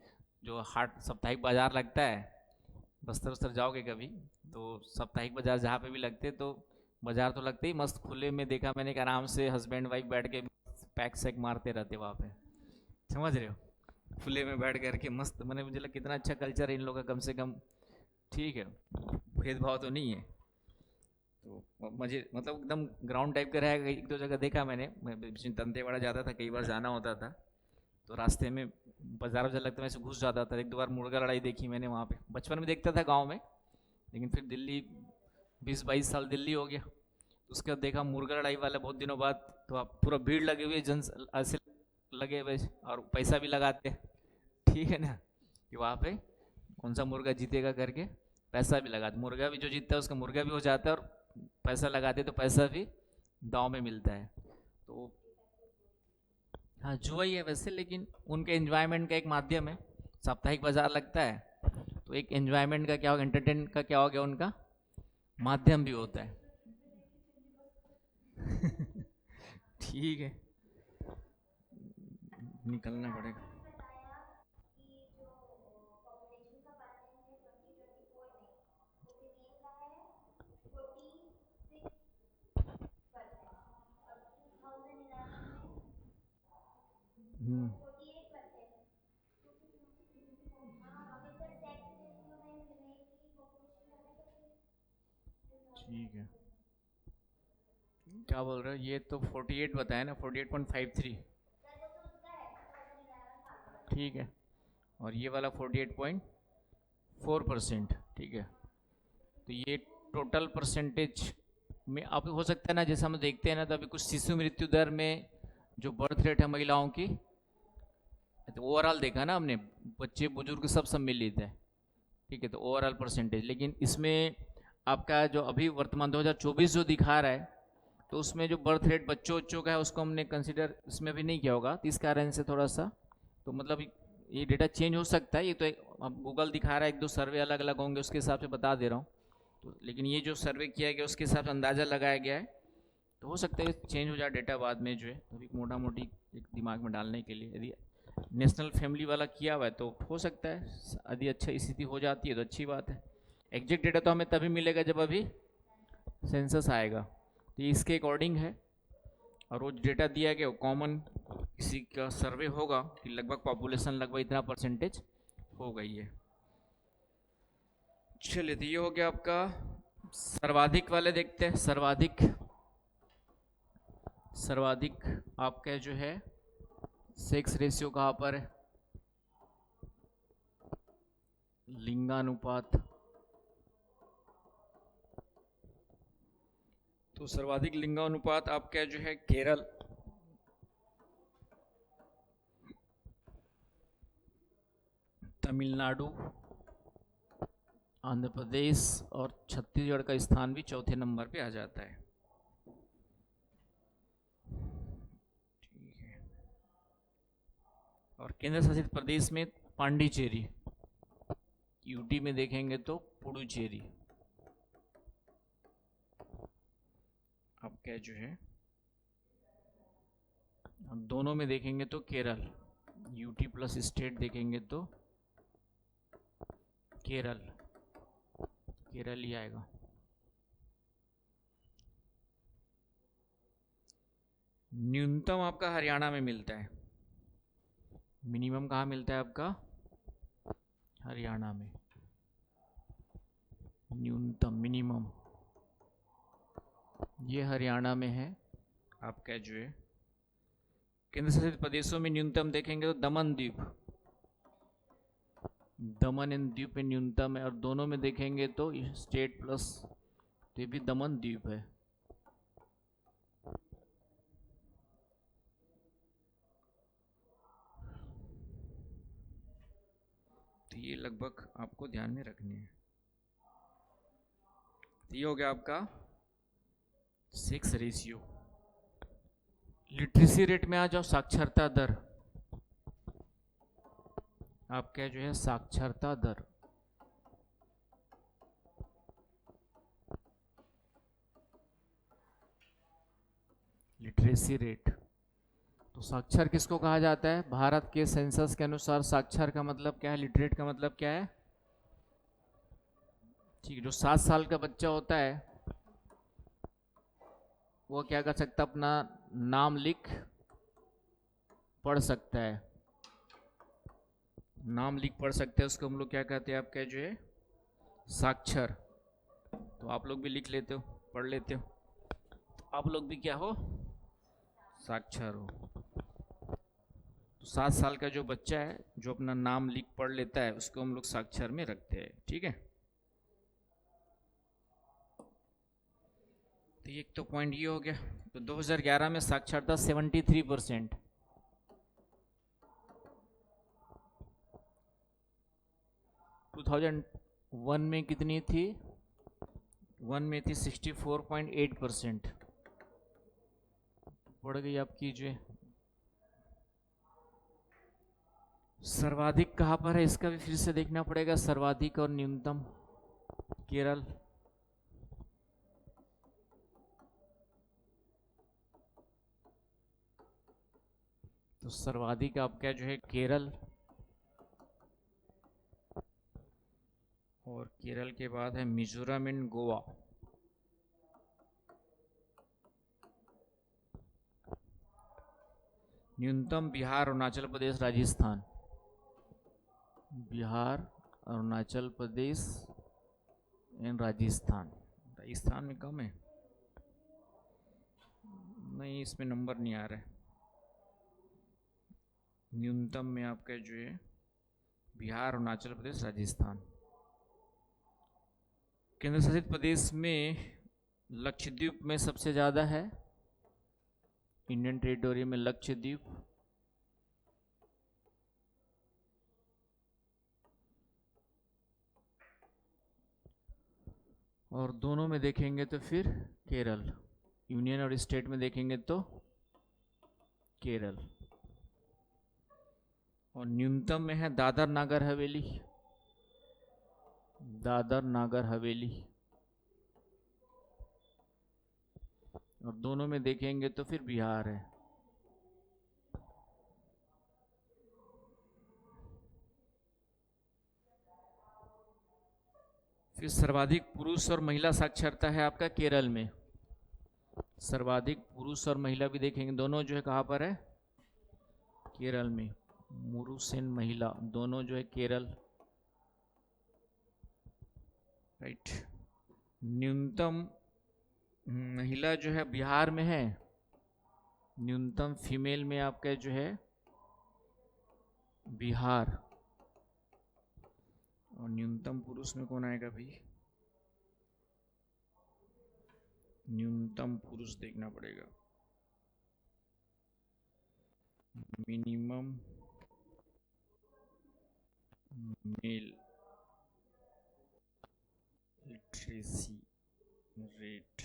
जो हाट साप्ताहिक बाजार लगता है, बस्तर उस्तर जाओगे कभी तो साप्ताहिक बाजार जहाँ पे भी लगते तो बाजार तो लगते ही मस्त खुले में, देखा मैंने कि आराम से हस्बैंड वाइफ बैठ के पैक सैक मारते रहते वहाँ पे, समझ रहे हो, खुले में बैठ करके मस्त। मैंने मुझे लगा कितना अच्छा कल्चर है इन लोगों का, कम से कम ठीक है, भेदभाव तो नहीं है। तो मुझे मतलब एकदम ग्राउंड टाइप का रहेगा। एक दो जगह देखा मैंने, मैं दंतेवाड़ा जाता था, कई बार जाना होता था, तो रास्ते में बाजार बाजार लगता, मैं ऐसे घुस जाता था। एक दो बार मुर्गा लड़ाई देखी मैंने वहाँ पे, बचपन में देखता था गाँव में, लेकिन फिर दिल्ली 20-22 साल दिल्ली हो गया, उसके बाद देखा मुर्गा लड़ाई वाला बहुत दिनों बाद। तो आप पूरा भीड़ लगे हुए जन ऐसे लगे हुए और पैसा भी लगाते, ठीक है ना, कि वहाँ पे कौन सा मुर्गा जीतेगा करके पैसा भी लगाते। मुर्गा भी जो जीतता है उसका मुर्गा भी हो जाता है, और पैसा लगाते तो पैसा भी दांव में मिलता है। तो हाँ जुआ ही है वैसे, लेकिन उनके एंजॉयमेंट का एक माध्यम है। साप्ताहिक बाजार लगता है तो एक एंजॉयमेंट का क्या होगा, एंटरटेन का क्या हो गया, उनका माध्यम भी होता है। ठीक है, निकलना पड़ेगा। हम्म, ठीक है, क्या बोल रहे हो? ये तो 48 बताया ना, 48.53, ठीक है, और ये वाला 48.4%, ठीक है। तो ये टोटल परसेंटेज में अब हो सकता है ना, जैसे हम देखते हैं ना, तो अभी कुछ शिशु मृत्यु दर में जो बर्थ रेट है महिलाओं की, तो ओवरऑल देखा ना हमने, बच्चे बुजुर्ग सब सम्मिलित है, ठीक है, तो ओवरऑल परसेंटेज। लेकिन इसमें आपका जो अभी वर्तमान 2024 जो दिखा रहा है, तो उसमें जो बर्थ रेट बच्चों बच्चों का है उसको हमने कंसिडर इसमें भी नहीं किया होगा, तो इस कारण से थोड़ा सा, तो मतलब ये डेटा चेंज हो सकता है। ये तो अब गूगल दिखा रहा है, एक दो सर्वे अलग अलग होंगे उसके हिसाब से बता दे रहा हूँ, तो लेकिन ये जो सर्वे किया गया उसके हिसाब से अंदाज़ा लगाया गया है, तो हो सकता है चेंज हो जाए डेटा बाद में जो है। तो अभी मोटा मोटी एक दिमाग में डालने के लिए, यदि नेशनल फैमिली वाला किया हुआ है तो हो सकता है, यदि अच्छा स्थिति हो जाती है तो अच्छी बात है। एग्जैक्ट डेटा तो हमें तभी मिलेगा जब अभी सेंसस आएगा, तो ये इसके अकॉर्डिंग है। और वो डेटा दिया गया वो कॉमन किसी का सर्वे होगा कि लगभग पॉपुलेशन लगभग इतना परसेंटेज हो गई है। चलिए, तो ये हो गया आपका सर्वाधिक वाले। देखते हैं सर्वाधिक, सर्वाधिक आपका जो है सेक्स रेशियो कहाँ पर है, लिंगानुपात। तो सर्वाधिक लिंगानुपात आपका जो है केरल तमिलनाडु, आंध्र प्रदेश और छत्तीसगढ़ का स्थान भी चौथे नंबर पे आ जाता है। ठीक है। और केंद्र शासित प्रदेश में पांडिचेरी, यूटी में देखेंगे तो पुडुचेरी। अब क्या जो है, अब दोनों में देखेंगे तो केरल, यूटी प्लस स्टेट देखेंगे तो केरल, केरल ही आएगा। न्यूनतम आपका हरियाणा में मिलता है, मिनिमम कहाँ मिलता है आपका? हरियाणा में। न्यूनतम मिनिमम ये हरियाणा में है। आपका जो है केंद्र शासित प्रदेशों में न्यूनतम देखेंगे तो दमन द्वीप, दमन एंड द्वीप में न्यूनतम है। और दोनों में देखेंगे तो स्टेट प्लस, तो ये भी दमन द्वीप है। तो ये लगभग आपको ध्यान में रखनी है। तो ये हो गया आपका 6 रेशियो। लिटरेसी रेट में आ जाओ, साक्षरता दर। आपका जो है साक्षरता दर, लिटरेसी रेट। तो साक्षर किसको कहा जाता है? भारत के सेंसस के अनुसार साक्षर का मतलब क्या है, लिटरेट का मतलब क्या है? ठीक है, जो 7 साल का बच्चा होता है वो क्या कर सकता है? अपना नाम लिख पढ़ सकता है, नाम लिख पढ़ सकते हैं, उसको हम लोग क्या कहते हैं? आपका जो है साक्षर। तो आप लोग भी लिख लेते हो, पढ़ लेते हो, आप लोग भी क्या हो? साक्षर हो। तो 7 साल का जो बच्चा है जो अपना नाम लिख पढ़ लेता है उसको हम लोग साक्षर में रखते हैं। ठीक है, तो एक तो पॉइंट ये हो गया। तो 2011 में साक्षरता 73%, 2001 में कितनी थी? 1 में थी 64.8%, बढ़ गई आपकी जो। सर्वाधिक कहाँ पर है इसका भी फिर से देखना पड़ेगा, सर्वाधिक और न्यूनतम। केरल, तो सर्वाधिक आपका जो है केरल, और केरल के बाद है मिजोरम एंड गोवा। न्यूनतम बिहार, अरुणाचल प्रदेश, राजस्थान। बिहार, अरुणाचल प्रदेश एंड राजस्थान। राजस्थान में कम है, नहीं इसमें नंबर नहीं आ रहा है। न्यूनतम में आपका जो है बिहार, अरुणाचल प्रदेश, राजस्थान। केंद्र शासित प्रदेश में लक्षद्वीप में सबसे ज़्यादा है, इंडियन टेरिटोरी में लक्षद्वीप। और दोनों में देखेंगे तो फिर केरल, यूनियन और स्टेट में देखेंगे तो केरल। और न्यूनतम में है दादर नागर हवेली, दादर नागर हवेली। और दोनों में देखेंगे तो फिर बिहार है। फिर सर्वाधिक पुरुष और महिला साक्षरता है आपका केरल में। सर्वाधिक पुरुष और महिला भी देखेंगे, दोनों जो है कहाँ पर है? केरल में। पुरुष एंड महिला दोनों जो है केरल, राइट। न्यूनतम महिला जो है बिहार में है, न्यूनतम फीमेल में आपका जो है बिहार। और न्यूनतम पुरुष में कौन आएगा भाई? न्यूनतम पुरुष देखना पड़ेगा, minimum male literacy rate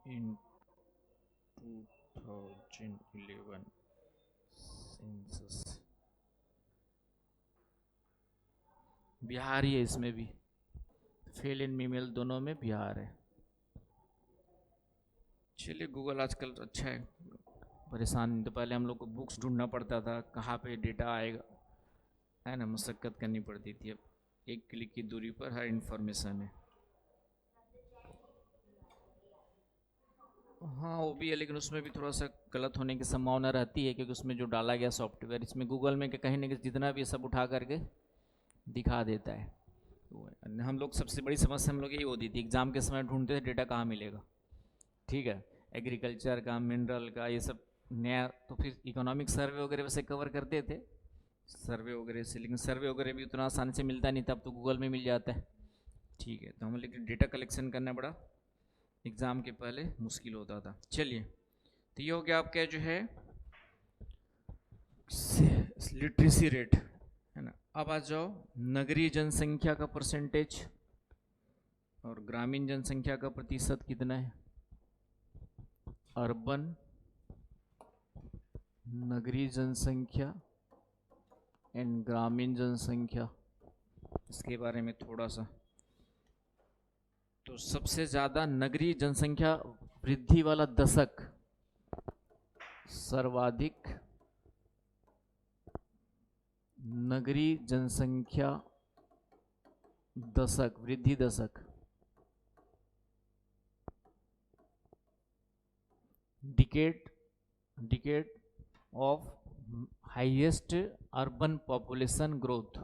in 2011 census. Bihar ही है, इसमें भी फेल इन फीमेल दोनों में बिहार है। चलिए, गूगल आजकल अच्छा है, परेशान नहीं तो पहले हम लोग को बुक्स ढूंढना पड़ता था कहाँ पे डेटा आएगा, है ना, मशक्क़त करनी पड़ती थी। अब एक क्लिक की दूरी पर हर इन्फॉर्मेशन है। हाँ वो भी है, लेकिन उसमें भी थोड़ा सा गलत होने की संभावना रहती है, क्योंकि उसमें जो डाला गया सॉफ्टवेयर, इसमें गूगल में कहीं ना कहीं जितना भी सब उठा करके दिखा देता है। तो हम लोग सबसे बड़ी समस्या हम लोग यही होती थी, एग्ज़ाम के समय ढूंढते थे डेटा कहाँ मिलेगा। ठीक है, एग्रीकल्चर का, मिनरल का, ये सब नया, तो फिर इकोनॉमिक सर्वे वगैरह वैसे कवर करते थे सर्वे वगैरह से, लेकिन सर्वे वगैरह भी उतना आसानी से मिलता नहीं था, अब तो गूगल में मिल जाता है। ठीक है, तो हम लेकिन डेटा कलेक्शन करना बड़ा एग्ज़ाम के पहले मुश्किल होता था। चलिए, तो ये हो गया आपका जो है लिटरेसी रेट, है ना। अब आ जाओ नगरीय जनसंख्या का परसेंटेज और ग्रामीण जनसंख्या का प्रतिशत कितना है। अर्बन नगरीय जनसंख्या एंड ग्रामीण जनसंख्या, इसके बारे में थोड़ा सा। तो सबसे ज़्यादा नगरीय जनसंख्या वृद्धि वाला दशक, सर्वाधिक नगरीय जनसंख्या दशक, वृद्धि दशक, decade of highest urban population growth,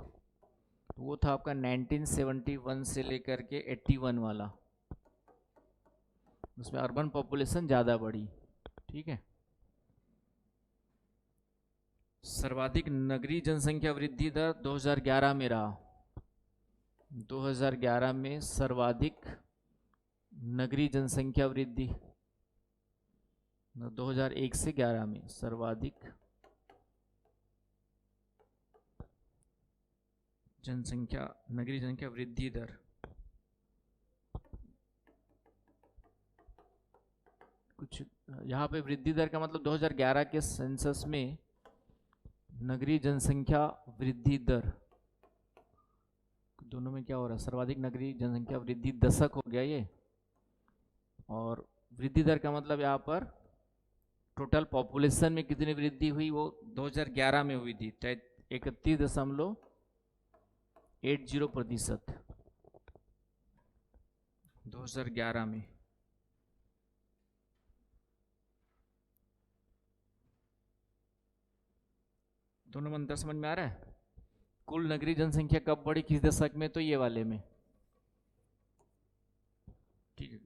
वो था आपका 1971 से लेकर के 81 वाला, उसमें अर्बन पॉपुलेशन ज़्यादा बढ़ी। ठीक है, सर्वाधिक नगरीय जनसंख्या वृद्धि दर 2011 में रहा। 2011 में सर्वाधिक नगरीय जनसंख्या वृद्धि, 2001 से 11 में सर्वाधिक जनसंख्या, नगरीय जनसंख्या वृद्धि दर, कुछ यहाँ पे वृद्धि दर का मतलब 2011 के सेंसस में नगरीय जनसंख्या वृद्धि दर, दोनों में क्या हो रहा है, सर्वाधिक नगरीय जनसंख्या वृद्धि दशक हो गया ये, और वृद्धि दर का मतलब यहाँ पर टोटल पॉपुलेशन में कितनी वृद्धि हुई, वो 2011 में हुई थी 31.80%, 2011 में। दोनों में अंतर समझ में आ रहा है। कुल नगरीय जनसंख्या कब बढ़ी, किस दशक में, तो ये वाले में। ठीक है,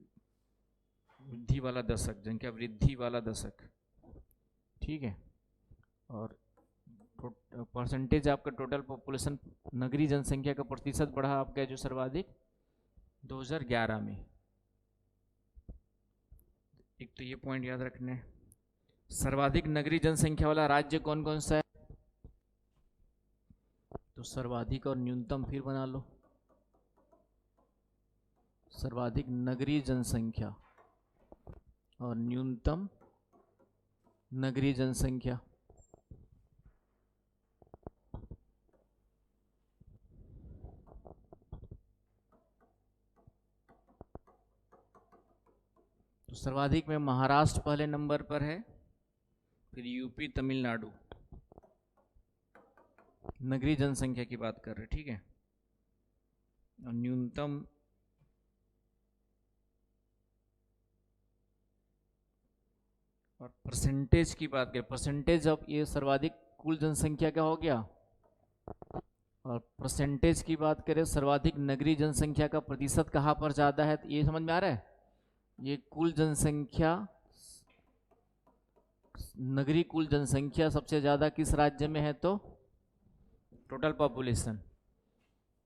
वृद्धि वाला दशक, जनसंख्या वृद्धि वाला दशक। ठीक है, और परसेंटेज आपका टोटल पॉपुलेशन, नगरीय जनसंख्या का प्रतिशत बढ़ा आपका जो सर्वाधिक 2011 में। एक तो ये पॉइंट याद रखने। सर्वाधिक नगरीय जनसंख्या वाला राज्य कौन कौन सा है, तो सर्वाधिक और न्यूनतम फिर बना लो। सर्वाधिक नगरीय जनसंख्या और न्यूनतम नगरीय जनसंख्या, तो सर्वाधिक में महाराष्ट्र पहले नंबर पर है, फिर यूपी, तमिलनाडु, नगरीय जनसंख्या की बात कर रहे। ठीक है, और न्यूनतम और परसेंटेज की बात करें, परसेंटेज ऑफ ये सर्वाधिक कुल जनसंख्या का हो गया, और परसेंटेज की बात करें सर्वाधिक नगरीय जनसंख्या का प्रतिशत कहाँ पर ज़्यादा है, तो ये समझ में आ रहा है। ये कुल जनसंख्या, नगरीय कुल जनसंख्या सबसे ज़्यादा किस राज्य में है, तो टोटल पॉपुलेशन,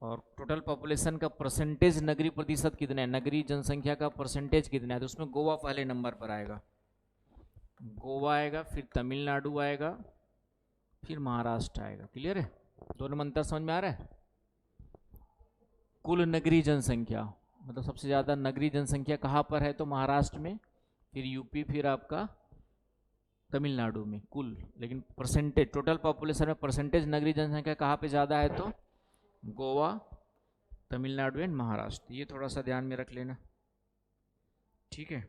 और टोटल पॉपुलेशन का परसेंटेज नगरीय प्रतिशत कितना है, नगरीय जनसंख्या का परसेंटेज कितना है, तो उसमें गोवा पहले नंबर पर आएगा। गोवा आएगा, फिर तमिलनाडु आएगा, फिर महाराष्ट्र आएगा। क्लियर है? दोनों में अंतर समझ में आ रहा है? कुल नगरीय जनसंख्या मतलब सबसे ज़्यादा नगरीय जनसंख्या कहाँ पर है? तो महाराष्ट्र में, फिर यूपी, फिर आपका तमिलनाडु में कुल। लेकिन परसेंटेज, टोटल पॉपुलेशन में परसेंटेज नगरीय जनसंख्या कहाँ पे ज़्यादा है? तो गोवा, तमिलनाडु एंड महाराष्ट्र। ये थोड़ा सा ध्यान में रख लेना, ठीक है?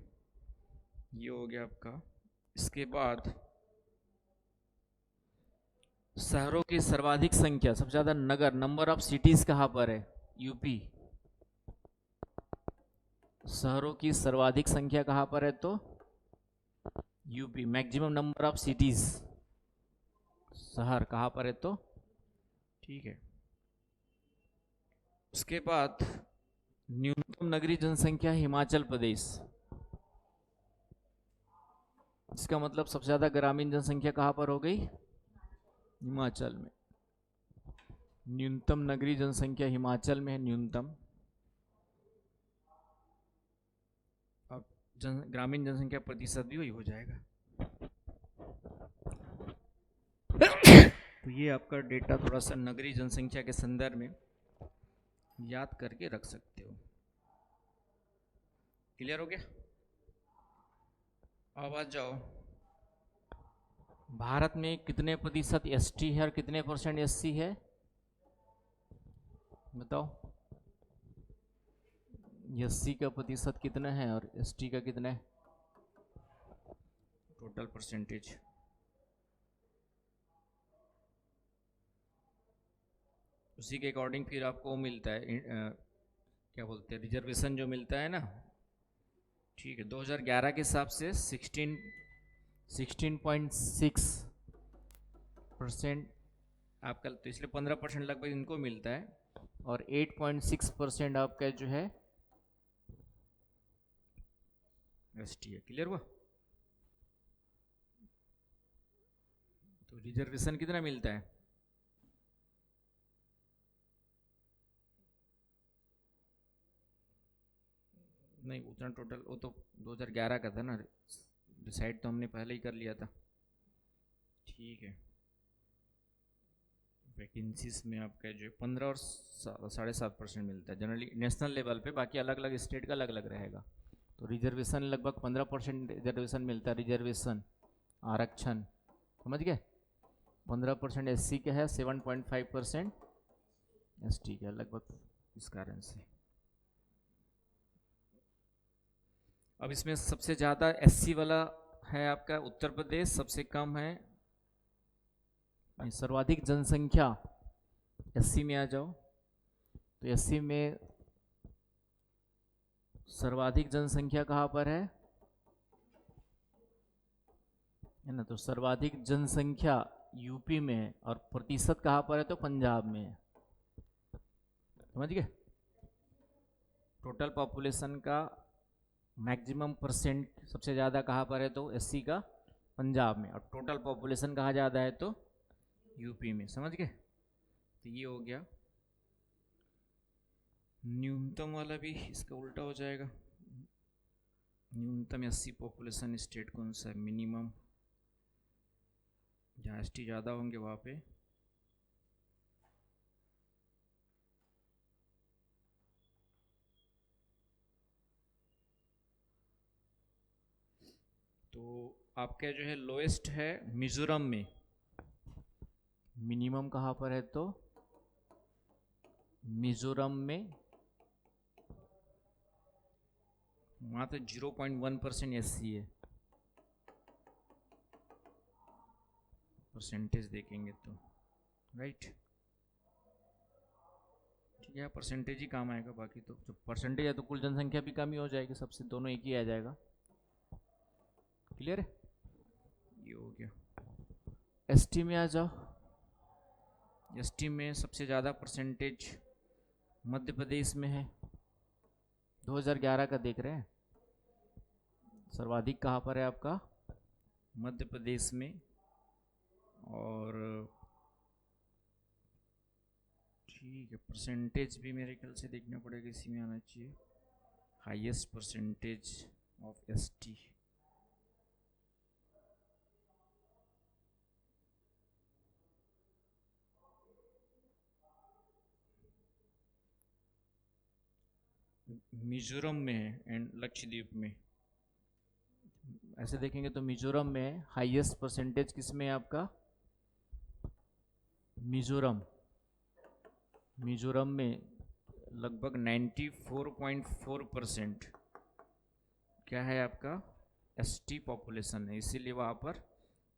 ये हो गया आपका। इसके बाद शहरों की सर्वाधिक संख्या, सबसे ज़्यादा नगर, नंबर ऑफ सिटीज़ कहाँ पर है? यूपी। शहरों की सर्वाधिक संख्या कहाँ पर है? तो UP. Maximum number of cities, शहर कहाँ पर है? तो ठीक है। उसके बाद न्यूनतम नगरीय जनसंख्या हिमाचल प्रदेश। इसका मतलब सबसे ज्यादा ग्रामीण जनसंख्या कहाँ पर हो गई? हिमाचल में। न्यूनतम नगरीय जनसंख्या हिमाचल में है, न्यूनतम। अब ग्रामीण जनसंख्या प्रतिशत भी वही हो जाएगा। तो ये आपका डेटा थोड़ा सा नगरीय जनसंख्या के संदर्भ में याद करके रख सकते हो। क्लियर हो गया? अब आ जाओ, भारत में कितने प्रतिशत एसटी है और कितने परसेंट एससी है? बताओ। एससी का प्रतिशत कितना है और एसटी का कितना है? Total percentage. उसी के अकॉर्डिंग फिर आपको मिलता है क्या बोलते हैं, रिजर्वेशन जो मिलता है ना। ठीक है, 2011 के हिसाब से 16.6% आपका, तो इसलिए 15% लगभग इनको मिलता है, और 8.6% आपका जो है एसटी है। क्लियर हुआ? तो रिजर्वेशन कितना मिलता है? नहीं, उतना टोटल वो तो 2011 का था ना, डिसाइड तो हमने पहले ही कर लिया था। ठीक है, वैकेंसीज में आपका जो 15 और 7.5% मिलता है जनरली नेशनल लेवल पे, बाकी अलग अलग स्टेट का अलग अलग रहेगा। तो रिजर्वेशन लगभग 15% रिजर्वेशन मिलता है। रिजर्वेशन, आरक्षण, समझ गए? 15% एससी का है, 7.5% एसटी का, लगभग इस कारण से। अब इसमें सबसे ज़्यादा एससी वाला है आपका उत्तर प्रदेश, सबसे कम है, सर्वाधिक जनसंख्या एससी में आ जाओ। तो एससी में सर्वाधिक जनसंख्या कहाँ पर है ना? तो सर्वाधिक जनसंख्या यूपी में है, और प्रतिशत कहाँ पर है? तो पंजाब में है। समझ गए? टोटल पॉपुलेशन का मैक्सिमम परसेंट सबसे ज़्यादा कहाँ पर है? तो एससी का पंजाब में, और टोटल पॉपुलेशन कहाँ ज़्यादा है? तो यूपी में। समझ गए? तो ये हो गया। न्यूनतम वाला भी इसका उल्टा हो जाएगा। न्यूनतम एससी पॉपुलेशन स्टेट कौन सा है? मिनिमम, जहाँ एसटी ज़्यादा होंगे वहाँ पे तो आपका जो है लोएस्ट है मिजोरम में। मिनिमम कहाँ पर है? तो मिजोरम में मात्र 0.1% एससी है। परसेंटेज देखेंगे तो राइट, ठीक है, परसेंटेज ही काम आएगा, बाकी तो जो परसेंटेज है तो कुल जनसंख्या भी कम ही हो जाएगी, सबसे दोनों एक ही आ जाएगा। क्लियर है? ये हो गया। एसटी में आ जाओ। एसटी में सबसे ज़्यादा परसेंटेज मध्य प्रदेश में है, 2011 का देख रहे हैं। सर्वाधिक कहाँ पर है आपका? मध्य प्रदेश में। और ठीक है, परसेंटेज भी मेरे ख्याल से देखना पड़ेगा, इसी में आना चाहिए highest percentage of ST. Mizoram में है एंड लक्षद्वीप में। ऐसे देखेंगे तो मिजोरम में हाईएस्ट परसेंटेज किस में है आपका? मिजोरम। मिजोरम में लगभग 94.4% क्या है आपका? एसटी पॉपुलेशन है, इसीलिए वहाँ पर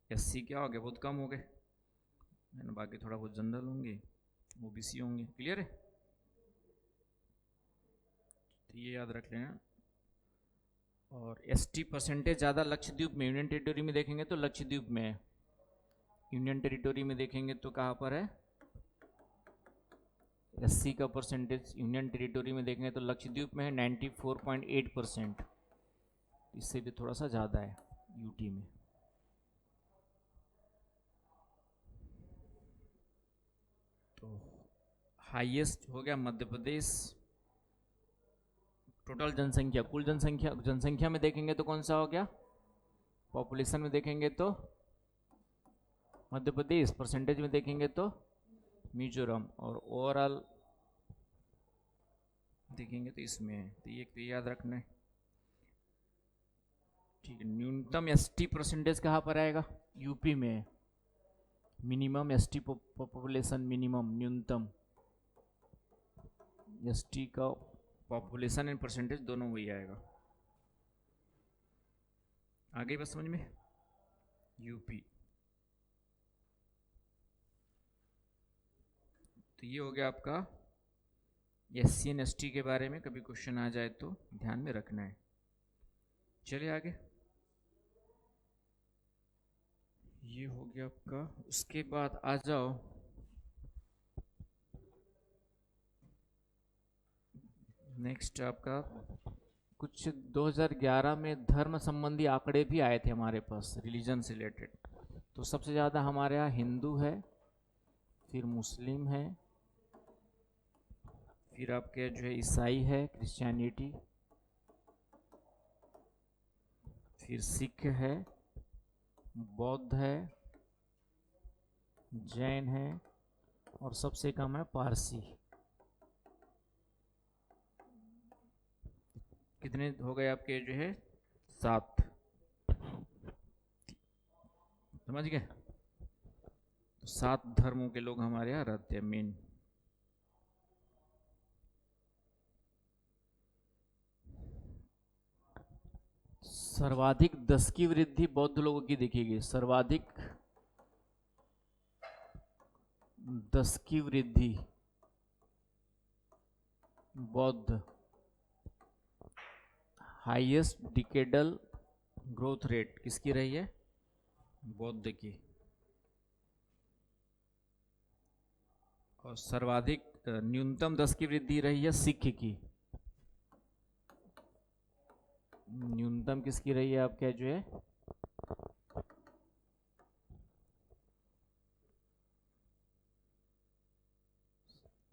एससी क्या हो गया? बहुत कम हो गए है ना। बाकी थोड़ा बहुत जनरल होंगे, ओबीसी होंगे। क्लियर है? तो ये याद रख लेना। और एसटी परसेंटेज ज़्यादा लक्षद्वीप में, यूनियन टेरिटोरी में देखेंगे तो लक्षद्वीप में है। यूनियन टेरिटोरी में देखेंगे तो कहाँ पर है? एससी का परसेंटेज यूनियन टेरिटोरी में देखेंगे तो लक्षद्वीप में है 94.8%। इससे भी थोड़ा सा ज़्यादा है यूटी में। तो हाईएस्ट हो गया मध्य प्रदेश। टोटल जनसंख्या, कुल जनसंख्या, जनसंख्या में देखेंगे तो कौन सा हो गया? पॉपुलेशन में देखेंगे तो मध्य प्रदेश, परसेंटेज में देखेंगे तो मिजोरम, और ओवरऑल देखेंगे तो इसमें है। तो ये याद रखना है, ठीक है। न्यूनतम एसटी परसेंटेज कहाँ पर आएगा? यूपी में। मिनिमम एसटी पॉपुलेशन, मिनिमम न्यूनतम एसटी का पॉपुलेशन एंड परसेंटेज दोनों वही आएगा। आगे बस समझ में? यूपी। तो ये हो गया आपका एससी एंड एसटी के बारे में। कभी क्वेश्चन आ जाए तो ध्यान में रखना है। चलिए आगे। ये हो गया आपका। उसके बाद आ जाओ नेक्स्ट आपका कुछ 2011 में धर्म संबंधी आंकड़े भी आए थे हमारे पास, रिलीजन से रिलेटेड। तो सबसे ज़्यादा हमारे यहाँ हिंदू है, फिर मुस्लिम है, फिर आपके जो है ईसाई है, क्रिश्चियनिटी, फिर सिख है, बौद्ध है, जैन है, और सबसे कम है पारसी। कितने हो गए आपके जो है? 7। समझ गए? तो 7 धर्मों के लोग हमारे यहाँ रहते हैं मेन। सर्वाधिक 10 की वृद्धि बौद्ध लोगों की दिखेगी। सर्वाधिक 10 की वृद्धि बौद्ध। हाईएस्ट डिकेडल ग्रोथ रेट किसकी रही है? बौद्ध की। और सर्वाधिक न्यूनतम 10 की वृद्धि रही है सिख की। न्यूनतम किसकी रही है आपके जो है?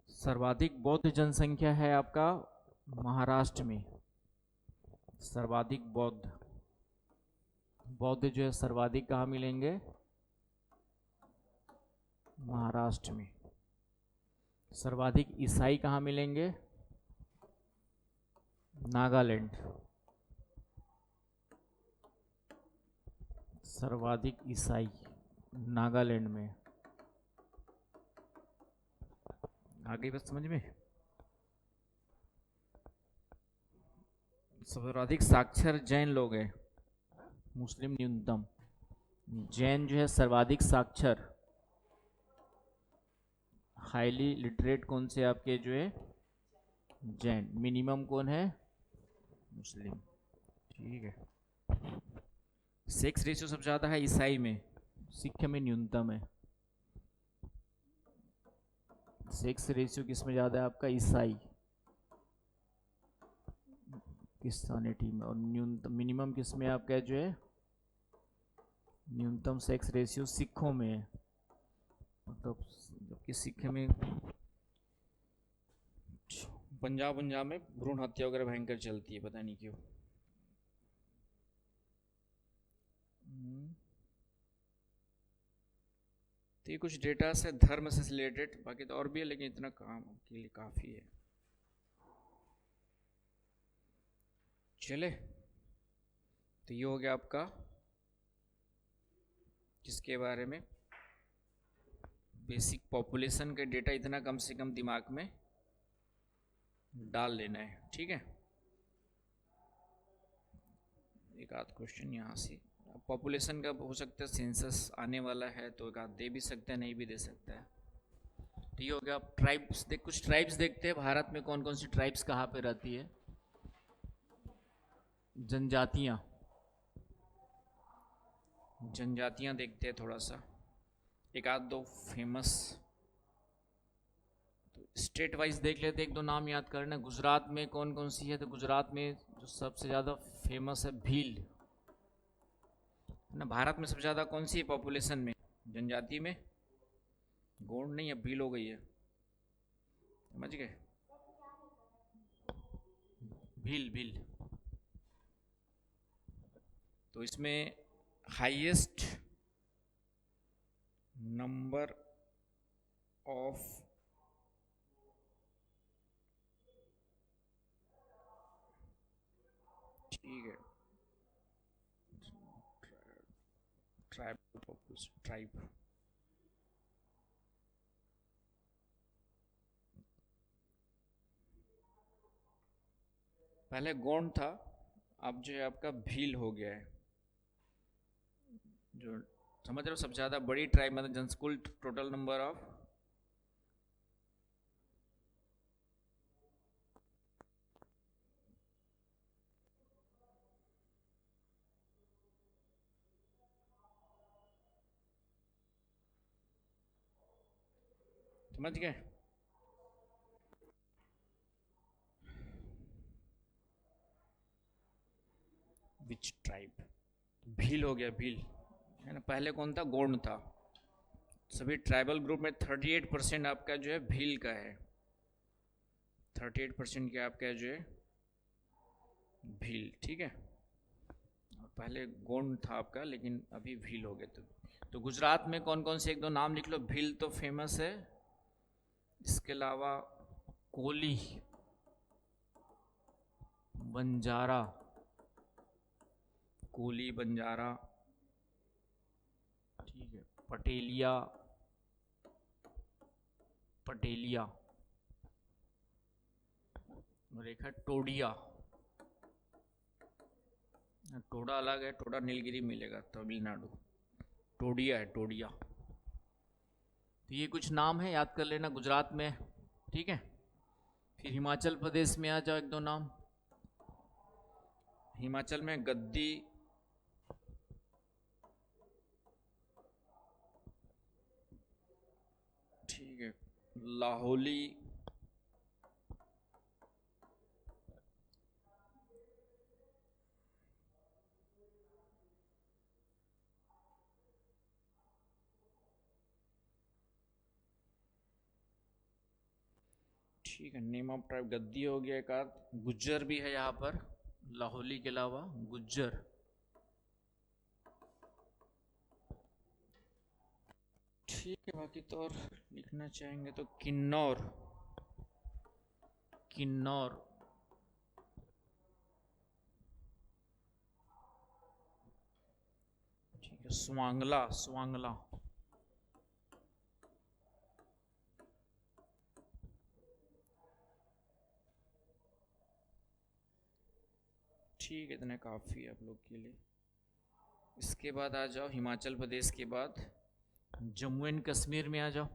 सर्वाधिक बौद्ध जनसंख्या है आपका महाराष्ट्र में। सर्वाधिक बौद्ध, बौद्ध जो है सर्वाधिक कहाँ मिलेंगे? महाराष्ट्र में। सर्वाधिक ईसाई कहाँ मिलेंगे? नागालैंड। सर्वाधिक ईसाई नागालैंड में। आगे बस समझ में। सर्वाधिक साक्षर जैन लोग हैं, मुस्लिम न्यूनतम। जैन जो है सर्वाधिक साक्षर, हाईली लिटरेट कौन से आपके जो है? जैन। मिनिमम कौन है? मुस्लिम। ठीक है। सेक्स रेशियो सबसे ज़्यादा है ईसाई में, सिख में न्यूनतम है। सेक्स रेशियो किस में ज़्यादा है आपका? ईसाई, क्रिश्चियनिटी में। और न्यूनतम मिनिमम किस में आपका जो है? न्यूनतम सेक्स रेशियो सिखों में है। मतलब जबकि सिख में पंजाब में भ्रूण हत्या वगैरह भयंकर चलती है, पता नहीं क्यों। तो ये कुछ डेटा से धर्म से रिलेटेड, बाकी तो और भी है लेकिन इतना काम के लिए काफ़ी है। चले, तो ये हो गया आपका किसके बारे में, बेसिक पॉपुलेशन का डेटा इतना कम से कम दिमाग में डाल लेना है, ठीक है। एक आध क्वेश्चन यहाँ से, पॉपुलेशन का हो सकता है, सेंसस आने वाला है तो एक आध दे भी सकता है, नहीं भी दे सकता है। तो ये हो गया। ट्राइब्स देख, कुछ ट्राइब्स देखते हैं भारत में कौन कौन सी ट्राइब्स कहाँ पे रहती है, जनजातियाँ। जनजातियाँ देखते हैं थोड़ा सा, एक आध दो फेमस। तो स्टेट वाइज देख लेते, एक दो नाम याद करना। गुजरात में कौन कौन सी है, तो गुजरात में जो सबसे ज़्यादा फेमस है भील, है ना। भारत में सबसे ज़्यादा कौन सी है पॉपुलेशन में, जनजाति में, गोंड नहीं है, भील हो गई है, समझ गए, भील भील। तो इसमें हाईएस्ट नंबर ऑफ ठीक है, ट्राइब पॉपुलेशन, ट्राइब। पहले गोंड था, अब जो है आपका भील हो गया है। जो समझ रहे हो, सबसे ज़्यादा बड़ी ट्राइब मतलब जनस्कुल टोटल नंबर ऑफ, समझ गए। विच ट्राइब, भील हो गया, भील है ना। पहले कौन था, गोंड था। सभी ट्राइबल ग्रुप में 38% आपका जो है भील का है, 38% क्या आपका जो है भील, ठीक है। और पहले गोंड था आपका, लेकिन अभी भील हो गए। तो गुजरात में कौन कौन से एक दो नाम लिख लो। भील तो फेमस है, इसके अलावा कोली, बंजारा, कोली बंजारा, ठीक है, पटेलिया, पटेलिया, और एक है टोडिया। टोडा अलग है, टोडा नीलगिरी मिलेगा तमिलनाडु, टोडिया है, टोडिया। तो ये कुछ नाम है, याद कर लेना गुजरात में, ठीक है। फिर हिमाचल प्रदेश में आ जाओ, एक दो नाम। हिमाचल में गद्दी, ठीक है, लाहौली, ठीक है। नेम ऑफ ट्राइब गद्दी हो गया एक आध। गुज्जर भी है यहाँ पर, लाहौली के अलावा गुज्जर, ठीक है। बाकी तो और लिखना चाहेंगे तो किन्नौर, किन्नौर, ठीक है। स्वांगला, स्वांगला, ठीक है, इतना काफ़ी है आप लोग के लिए। इसके बाद आ जाओ हिमाचल प्रदेश के बाद जम्मू एंड कश्मीर में आ जाओ।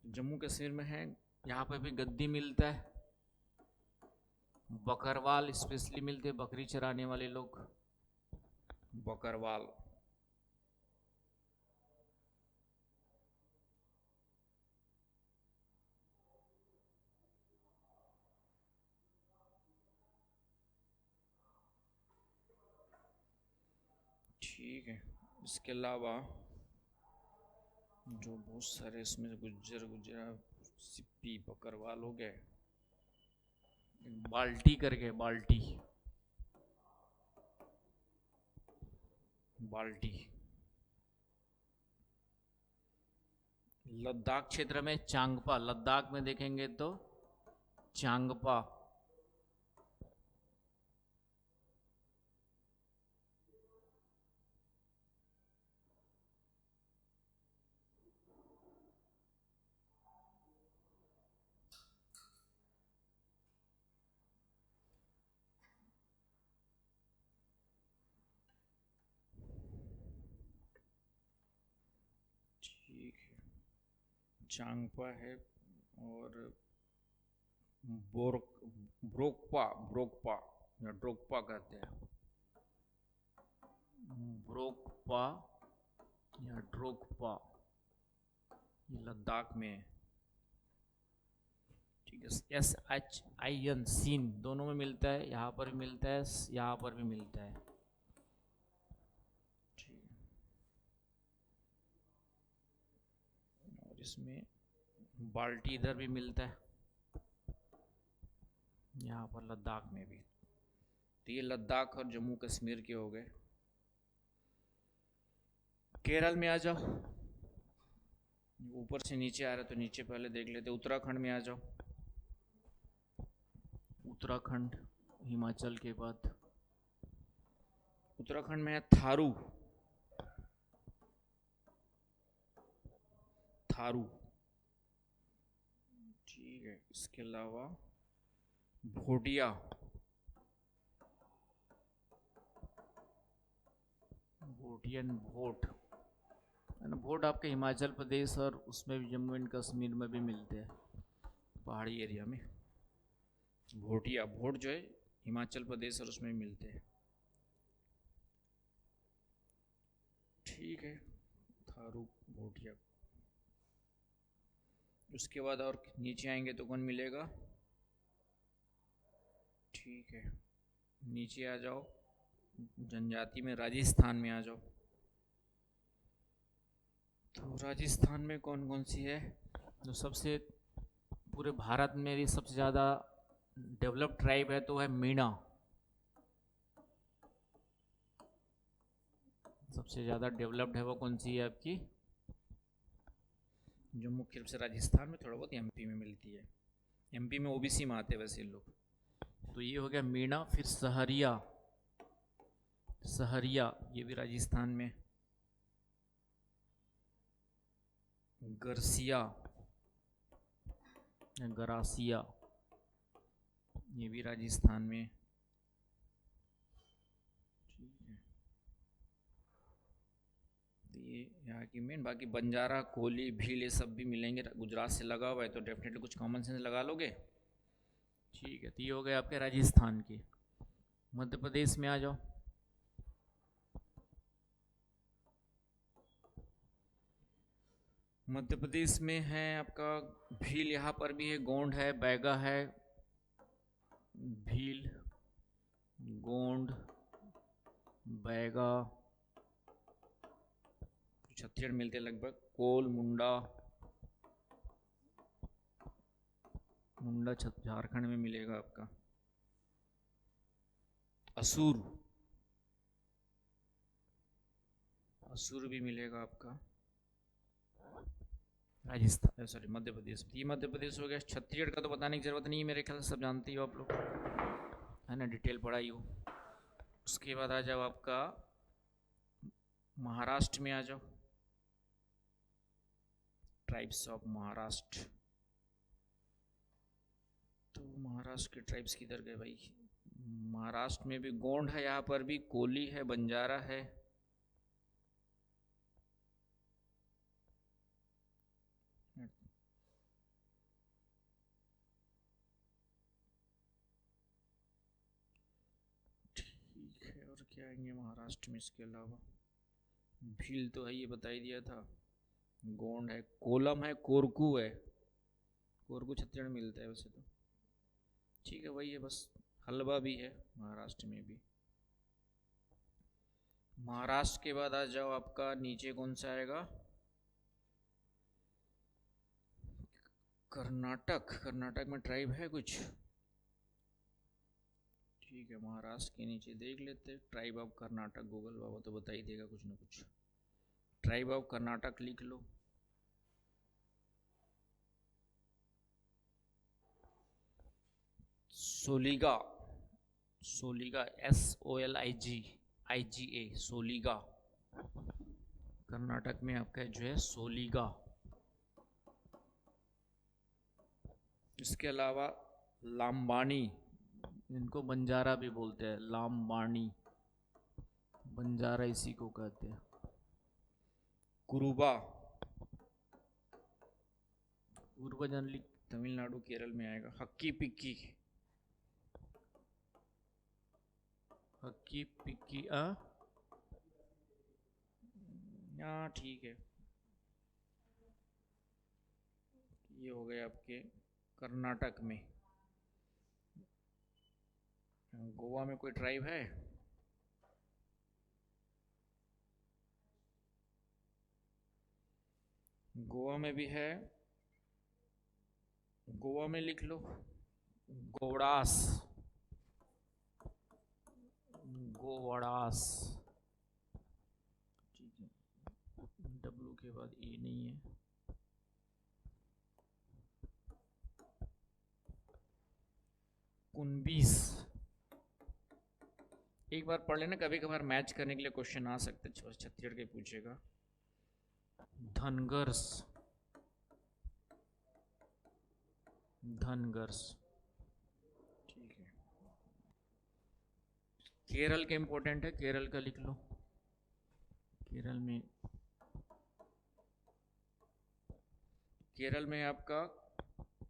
जम्मू कश्मीर में है, यहाँ पे भी गद्दी मिलता है, बकरवाल स्पेशली मिलते हैं, बकरी चराने वाले लोग, बकरवाल, ठीक है। इसके अलावा जो बहुत सारे इसमें गुज्जर, गुजरा, सिप्पी, बकरवाल हो गए। बाल्टी करके, बाल्टी, बाल्टी। लद्दाख क्षेत्र में चांगपा, लद्दाख में देखेंगे तो चांगपा, ठीक है, चांगपा है, और बोरक ब्रोकपा, ब्रोकपा या ड्रोकपा कहते हैं, ब्रोकपा या ड्रोकपा, ये लद्दाख में है। ठीक है, SHIN, सीन दोनों में मिलता है, यहाँ पर भी मिलता है, यहाँ पर भी मिलता है। ठीक है, और इसमें बाल्टी इधर भी मिलता है, यहाँ पर लद्दाख में भी। तो ये लद्दाख और जम्मू कश्मीर के हो गए। केरल में आ जाओ, ऊपर से नीचे आ रहा है तो नीचे पहले देख लेते। उत्तराखंड में आ जाओ, उत्तराखंड हिमाचल के बाद उत्तराखंड में है थारू, थारू। ठीक है, इसके अलावा भोटिया, भोटियन भोट है ना। भोट आपके हिमाचल प्रदेश और उसमें भी जम्मू एंड कश्मीर में भी मिलते हैं, पहाड़ी एरिया में। भोटिया, भोट जो है हिमाचल प्रदेश और उसमें भी मिलते हैं। ठीक है, थारू, भोटिया। उसके बाद और नीचे आएंगे तो कौन मिलेगा? ठीक है, नीचे आ जाओ, जनजाति में राजस्थान में आ जाओ। तो राजस्थान में कौन कौन सी है? जो सबसे पूरे भारत में भी सबसे ज़्यादा डेवलप्ड ट्राइब है तो है मीणा। सबसे ज़्यादा डेवलप्ड है वो कौन सी है आपकी? जो मुख्य रूप से राजस्थान में, थोड़ा बहुत एमपी में मिलती है। एमपी में ओबीसी में आते हैं वैसे लोग। तो ये हो गया मीणा। फिर सहरिया, सहरिया ये भी राजस्थान में। गरसिया, गरासिया ये भी राजस्थान में। ठीक है, तो ये यहाँ की मेन। बाकी बंजारा, कोली, भील ये सब भी मिलेंगे। गुजरात से लगा हुआ है तो डेफिनेटली कुछ कॉमन सेंस लगा लोगे। ठीक है, तो ये हो गए आपके राजस्थान के। मध्य प्रदेश में आ जाओ। मध्य प्रदेश में है आपका भील, यहाँ पर भी है, गोंड है, बैगा है। भील, गोंड, बैगा, छत्तीसगढ़ मिलते लगभग। कोल, मुंडा, मुंडा झारखंड में मिलेगा आपका। असुर, असुर भी मिलेगा आपका राजस्थान, सॉरी मध्य प्रदेश। ये मध्य प्रदेश हो गया। छत्तीसगढ़ का तो बताने की जरूरत नहीं है, मेरे ख्याल से सब जानते ही हो आप लोग, है ना, डिटेल पढ़ाई हो। उसके बाद आ जाओ आपका महाराष्ट्र में आ जाओ। Tribes of Maharashtra. तो महाराष्ट्र के ट्राइब्स किधर गए भाई? महाराष्ट्र में भी गोंड है, यहाँ पर भी कोली है, बंजारा है। ठीक है, और क्या आएंगे महाराष्ट्र में इसके अलावा? भील तो है, ये बता ही दिया था। गोंड है, कोलम है, कोरकू है। कोरकू छत्तीसगढ़ में मिलता है वैसे तो। ठीक है, वही है बस। हलवा भी है महाराष्ट्र में भी। महाराष्ट्र के बाद आ जाओ आपका नीचे कौन सा आएगा? कर्नाटक। कर्नाटक में ट्राइब है कुछ? ठीक है, महाराष्ट्र के नीचे देख लेते। ट्राइब ऑफ कर्नाटक, गूगल बाबा तो बता ही देगा कुछ ना कुछ। ट्राइब ऑफ कर्नाटक लिख लो। सोलिगा, सोलिगा, SOLIGA, सोलिगा। कर्नाटक में आपका जो है सोलिगा। इसके अलावा लाम्बानी, इनको बंजारा भी बोलते हैं, लाम्बानी, बंजारा इसी को कहते हैं। कुरुबा, कुरुबा जनरली तमिलनाडु केरल में आएगा। हक्की पिक्की, हक्की पिक्की, हाँ ठीक है। ये हो गए आपके कर्नाटक में। गोवा में कोई ट्राइब है? गोवा में भी है, गोवा में लिख लो गोवड़ास, गोवड़ास, ठीक है। डब्लू के बाद ए नहीं है। कुनबीस, एक बार पढ़ लेना, कभी कभार मैच करने के लिए क्वेश्चन आ सकते, छत्तीसगढ़ के पूछेगा। धनगर्स, धनगर्स, ठीक है। केरल के इंपॉर्टेंट है, केरल का लिख लो। केरल में, केरल में आपका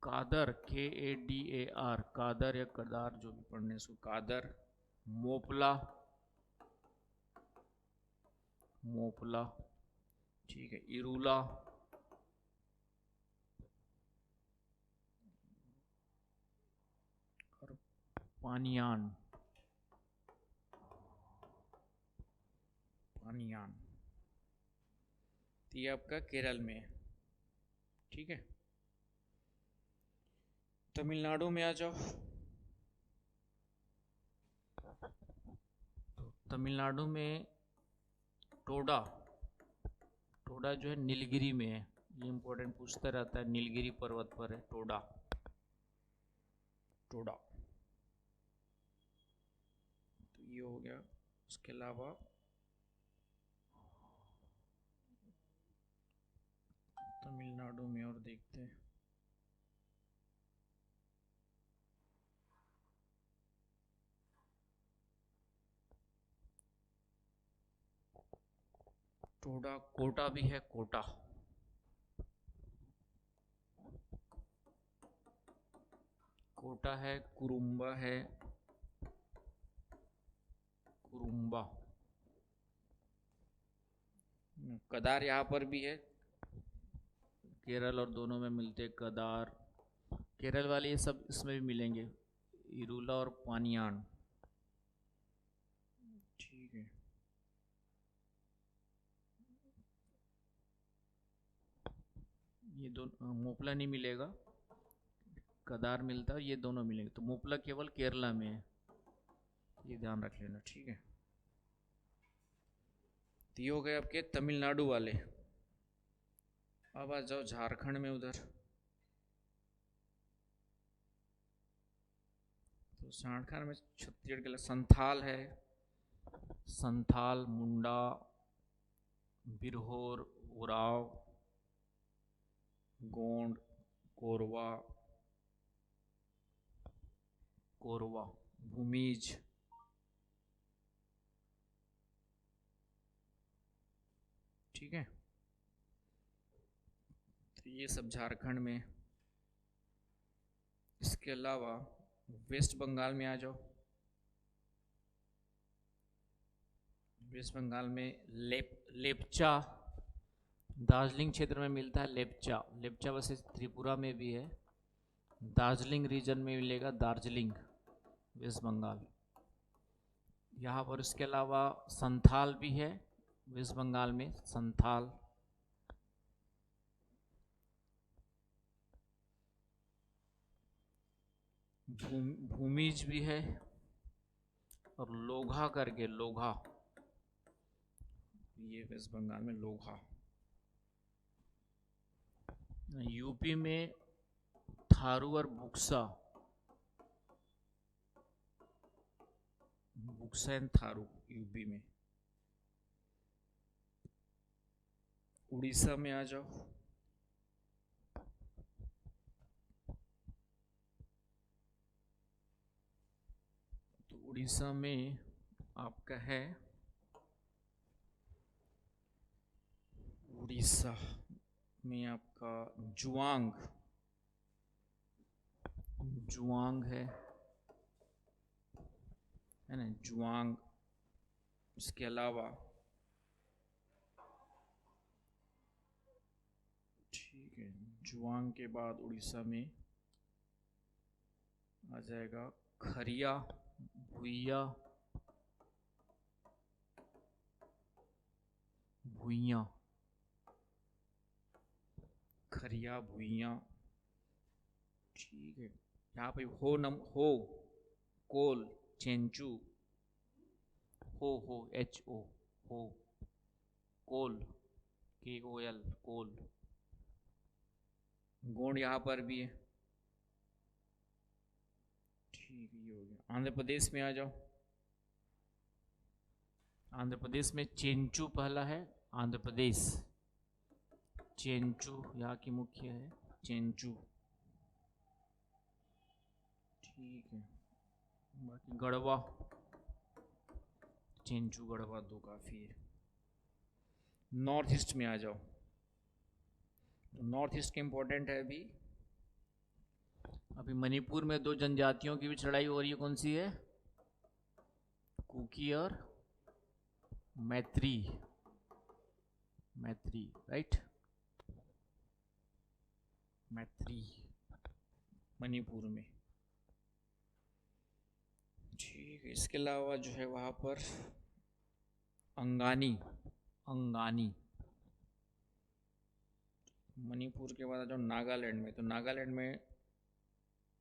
कादर, KADAR, कादर या कदार जो भी पढ़ने सो, कादर। मोपला, मोपला, ठीक है। इरूला, और पानियान, पानियान, ये आपका केरल में है, ठीक है। तमिलनाडु में आ जाओ। तो तमिलनाडु में टोडा, टोडा जो है नीलगिरी में है, ये इंपॉर्टेंट पूछता रहता है, नीलगिरी पर्वत पर है टोडा, टोडा। तो ये हो गया। उसके अलावा तमिलनाडु में और देखते हैं। टोडा, कोटा भी है, कोटा, कोटा है। कुरुम्बा है, कुरुम्बा। कदार यहाँ पर भी है, केरल और दोनों में मिलते हैं कदार। केरल वाले ये सब इसमें भी मिलेंगे, इरूला और पानियान, ठीक है। ये दोनों, मोपला नहीं मिलेगा, कदार मिलता है, ये दोनों मिलेंगे। तो मोपला केवल केरला में है, ये ध्यान रख लेना, ठीक है। तो ये हो गए आपके तमिलनाडु वाले। अब आ जाओ झारखंड में उधर। तो झारखंड में छत्तीसगढ़ के लिए संथाल है, संथाल, मुंडा, बिरहोर, उराव, गोंड, कोरवा, कोरवा, भूमिज, ठीक है। तो ये सब झारखंड में। इसके अलावा वेस्ट बंगाल में आ जाओ। वेस्ट बंगाल में लेपचा, दार्जिलिंग क्षेत्र में मिलता है लेपचा। लेपचा वैसे त्रिपुरा में भी है, दार्जिलिंग रीजन में मिलेगा, दार्जिलिंग, वेस्ट बंगाल। यहाँ पर इसके अलावा संथाल भी है वेस्ट बंगाल में, संथाल। भूमिज भी है, और लोघा करके, लोघा, ये वेस्ट बंगाल में लोघा। यूपी में थारू और बुक्सा, रुकसैन थारू यूपी में। उड़ीसा में आ जाओ, तो उड़ीसा में आपका है, उड़ीसा में आपका जुआंग, जुआंग है ना, जुआंग। इसके अलावा ठीक है, जुआंग के बाद उड़ीसा में आ जाएगा खरिया, भुइया, भुइया, खरिया, भुइया। ठीक है, यहाँ पे हो, कोल, चेंचू, हो एच ओ, हो, कोल, KOL, कोल। गोंड यहाँ पर भी है। ठीक है, ये हो गया। आंध्र प्रदेश में आ जाओ, आंध्र प्रदेश में चेंचू पहला है। आंध्र प्रदेश, चेंचू यहाँ की मुख्य है, चेंचू। ठीक है, बाकी गढ़वा, चेंचू, गढ़वा दो काफ़ी है। नॉर्थ ईस्ट में आ जाओ, तो नॉर्थ ईस्ट के इम्पोर्टेंट है अभी मणिपुर में दो जनजातियों की भी लड़ाई हो रही है। कौन सी है? कुकी और मैत्री, मैत्री, राइट, मैत्री, मणिपुर में। ठीक है, इसके अलावा जो है वहाँ पर अंगानी, अंगानी। मणिपुर के बाद आ जाओ नागालैंड में, तो नागालैंड में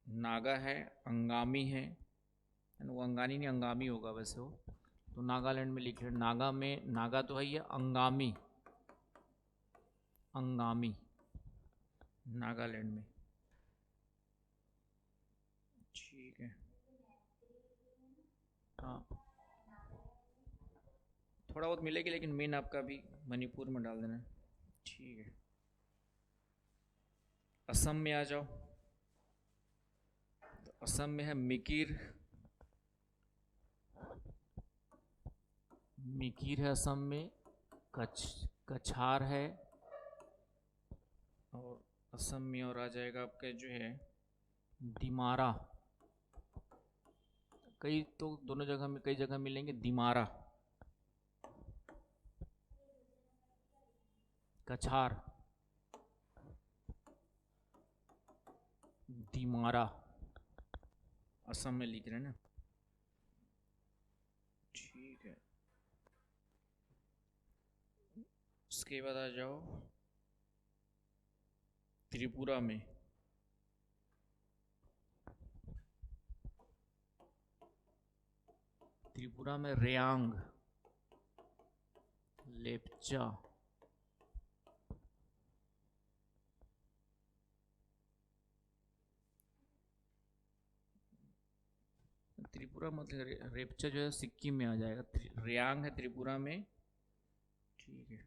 नागा है, अंगामी है, वो अंगानी नहीं अंगामी होगा वैसे वो, तो नागालैंड में लिखे। नागा में, नागा तो है ही है, अंगामी, अंगामी, नागालैंड में। ठीक है, हाँ थोड़ा बहुत मिलेगी, लेकिन मेन आपका भी मणिपुर में डाल देना है। ठीक है, असम में आ जाओ, तो असम में है मिकिर, मिकिर है असम में, कछार है, और असम में और आ जाएगा आपका जो है दिमारा। कई तो दोनों जगह में, कई जगह मिलेंगे दिमारा, कछार, दिमारा, असम में लिख रहे हैं ना। ठीक है, उसके बाद आ जाओ त्रिपुरा में, त्रिपुरा में रेयांग, लेप्चा, त्रिपुरा मतलब रेपचा जो है सिक्किम में आ जाएगा, रेयांग है त्रिपुरा में। ठीक है,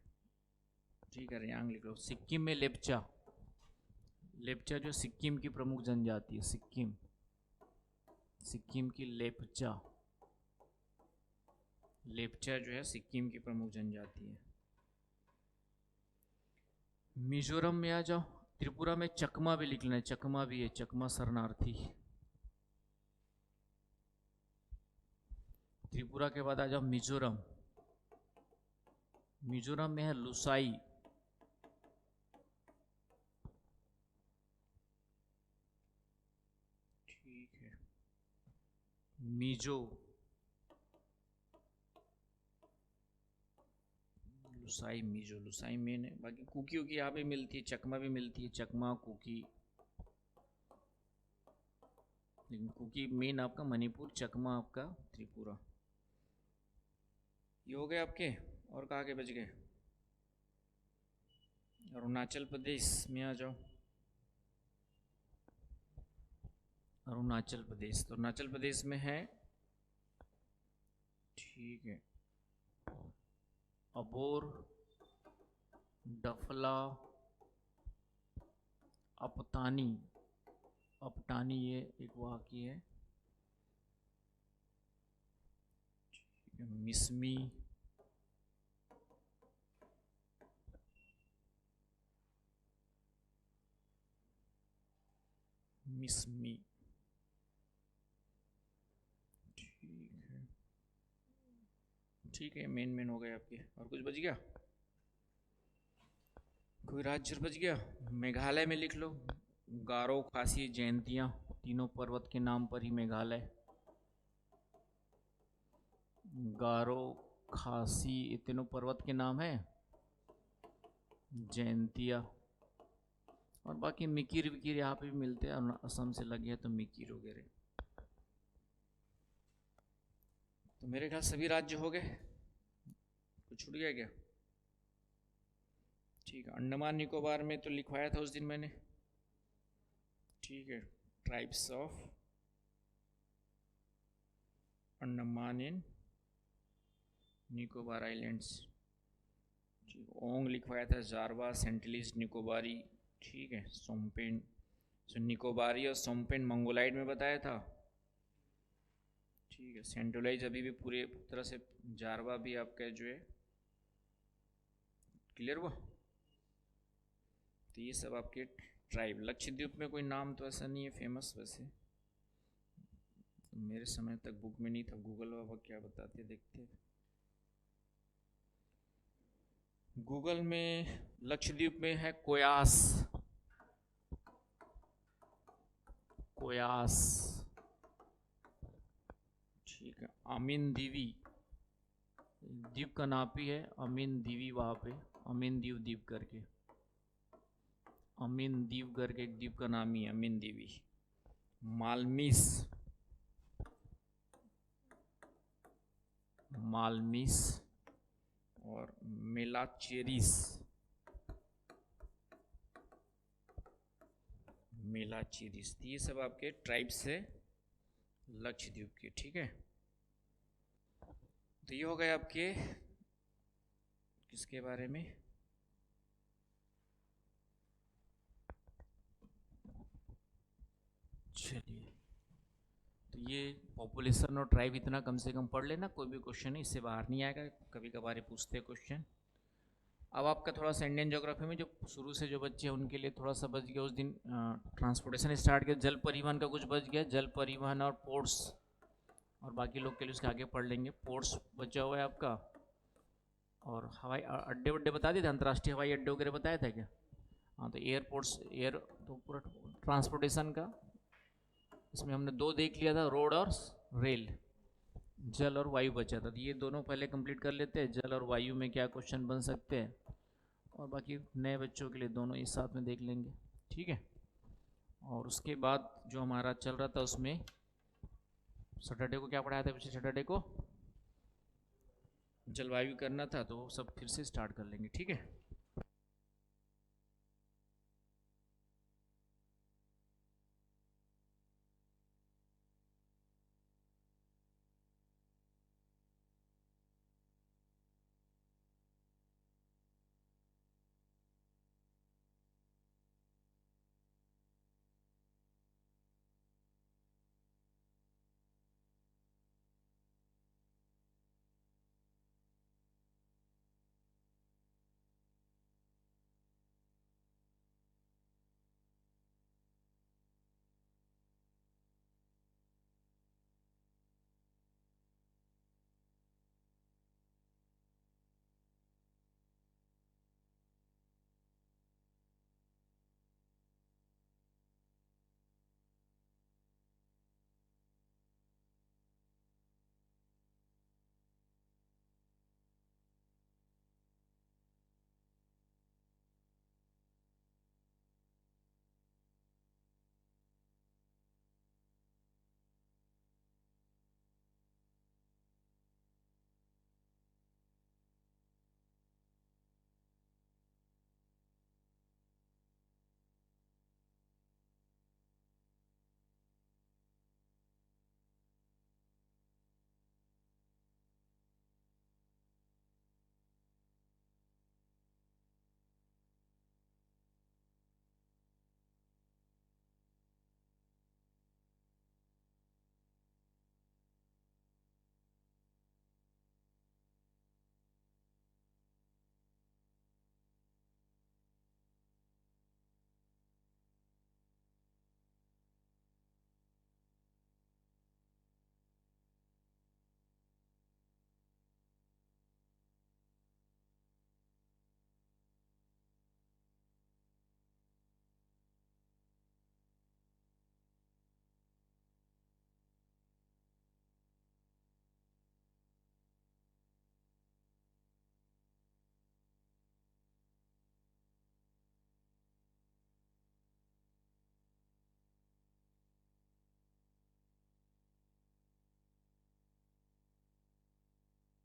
ठीक है, रेयांग लिख लो। सिक्किम में लेप्चा, लेप्चा जो सिक्किम की प्रमुख जनजाति है, सिक्किम, सिक्किम की लेप्चा, लेप्चा जो है सिक्किम की प्रमुख जनजाति है। मिजोरम में आ जाओ, त्रिपुरा में चकमा भी लिख लेना, चकमा भी है, चकमा शरणार्थी। त्रिपुरा के बाद आ जाओ मिजोरम, मिजोरम में है लुसाई, ठीक है, मिजो, लुसाई, मिजो, लुसाई मेन है। बाकी कुकी उकी यहाँ पे मिलती है, चकमा भी मिलती है, चकमा, कुकी, लेकिन कुकी मेन आपका मणिपुर, चकमा आपका त्रिपुरा। ये हो गए आपके, और कहाँ के बच गए? अरुणाचल प्रदेश में आ जाओ, अरुणाचल प्रदेश, तो अरुणाचल प्रदेश में है ठीक है, अबोर, डफला, अपतानी, अपटानी ये एक वाक्य है, मिसमी, मिसमी, ठीक है, मेन हो गए आपके। और कुछ बच गया? कोई राज्य बच गया? मेघालय में लिख लो, गारो, खासी, जयंतियाँ, तीनों पर्वत के नाम पर ही मेघालय। गारो, खासी, ये तीनों पर्वत के नाम है, जयंतिया, और बाकी मिकिर विकिर यहाँ पे भी मिलते हैं, असम से लगे हैं तो मिकिर वगैरह। तो मेरे ख्याल सभी राज्य हो गए, कुछ छूट गया क्या? ठीक है, अंडमान निकोबार में तो लिखवाया था उस दिन मैंने, ठीक है, tribes of Andaman and Nicobar islands, Onge लिखवाया था, जारवा, सेंटिलिस, निकोबारी, ठीक है, सोमपेन, निकोबारी और सोमपेन मंगोलाइड में बताया था, ठीक है, सेंटोलाइज अभी भी पूरे तरह से, जारवा भी आपका जो है क्लियर हुआ। तो ये सब आपके ट्राइब। लक्षद्वीप में कोई नाम तो ऐसा नहीं है फेमस, वैसे मेरे समय तक बुक में नहीं था, गूगल बाबा क्या बताते देखते हैं। गूगल में लक्षद्वीप में है कोयास, कोयास, ठीक है, अमीन दीवी, द्वीप का नाम ही है अमीन दीवी, वहाँ पे अमीन दीव द्वीप करके, अमीन दीव करके एक द्वीप का नाम ही है अमीन दीवी। मालमीस, मालमीस और मेलाचेरिस, मेलाचेरिस, ये सब आपके ट्राइब्स है लक्षद्वीप के, ठीक है। तो ये हो गए आपके किसके बारे में, चलिए, तो ये पॉपुलेशन और ट्राइब इतना कम से कम पढ़ लेना, कोई भी क्वेश्चन है इससे बाहर नहीं आएगा, कभी कभार पूछते हैं क्वेश्चन। अब आपका थोड़ा सा इंडियन ज्योग्राफी में जो शुरू से जो बच्चे हैं उनके लिए थोड़ा सा बच गया, उस दिन ट्रांसपोर्टेशन स्टार्ट किया, जल परिवहन का कुछ बच गया, जल परिवहन और पोर्ट्स, और बाकी लोग के लिए उसके आगे पढ़ लेंगे। पोर्ट्स बचा हुआ है आपका, और हवाई अड्डे वड्डे बता दिए थे, अंतर्राष्ट्रीय हवाई अड्डे वगैरह बताया था क्या? हाँ, तो एयरपोर्ट्स, एयर तो पूरा ट्रांसपोर्टेशन का, इसमें हमने दो देख लिया था, रोड और रेल, जल और वायु बचा था, तो ये दोनों पहले कंप्लीट कर लेते हैं, जल और वायु में क्या क्वेश्चन बन सकते हैं, और बाकी नए बच्चों के लिए दोनों एक साथ में देख लेंगे, ठीक है। और उसके बाद जो हमारा चल रहा था उसमें सैटरडे को क्या पढ़ाया था, पिछले सैटरडे को जलवायु करना था, तो सब फिर से स्टार्ट कर लेंगे, ठीक है।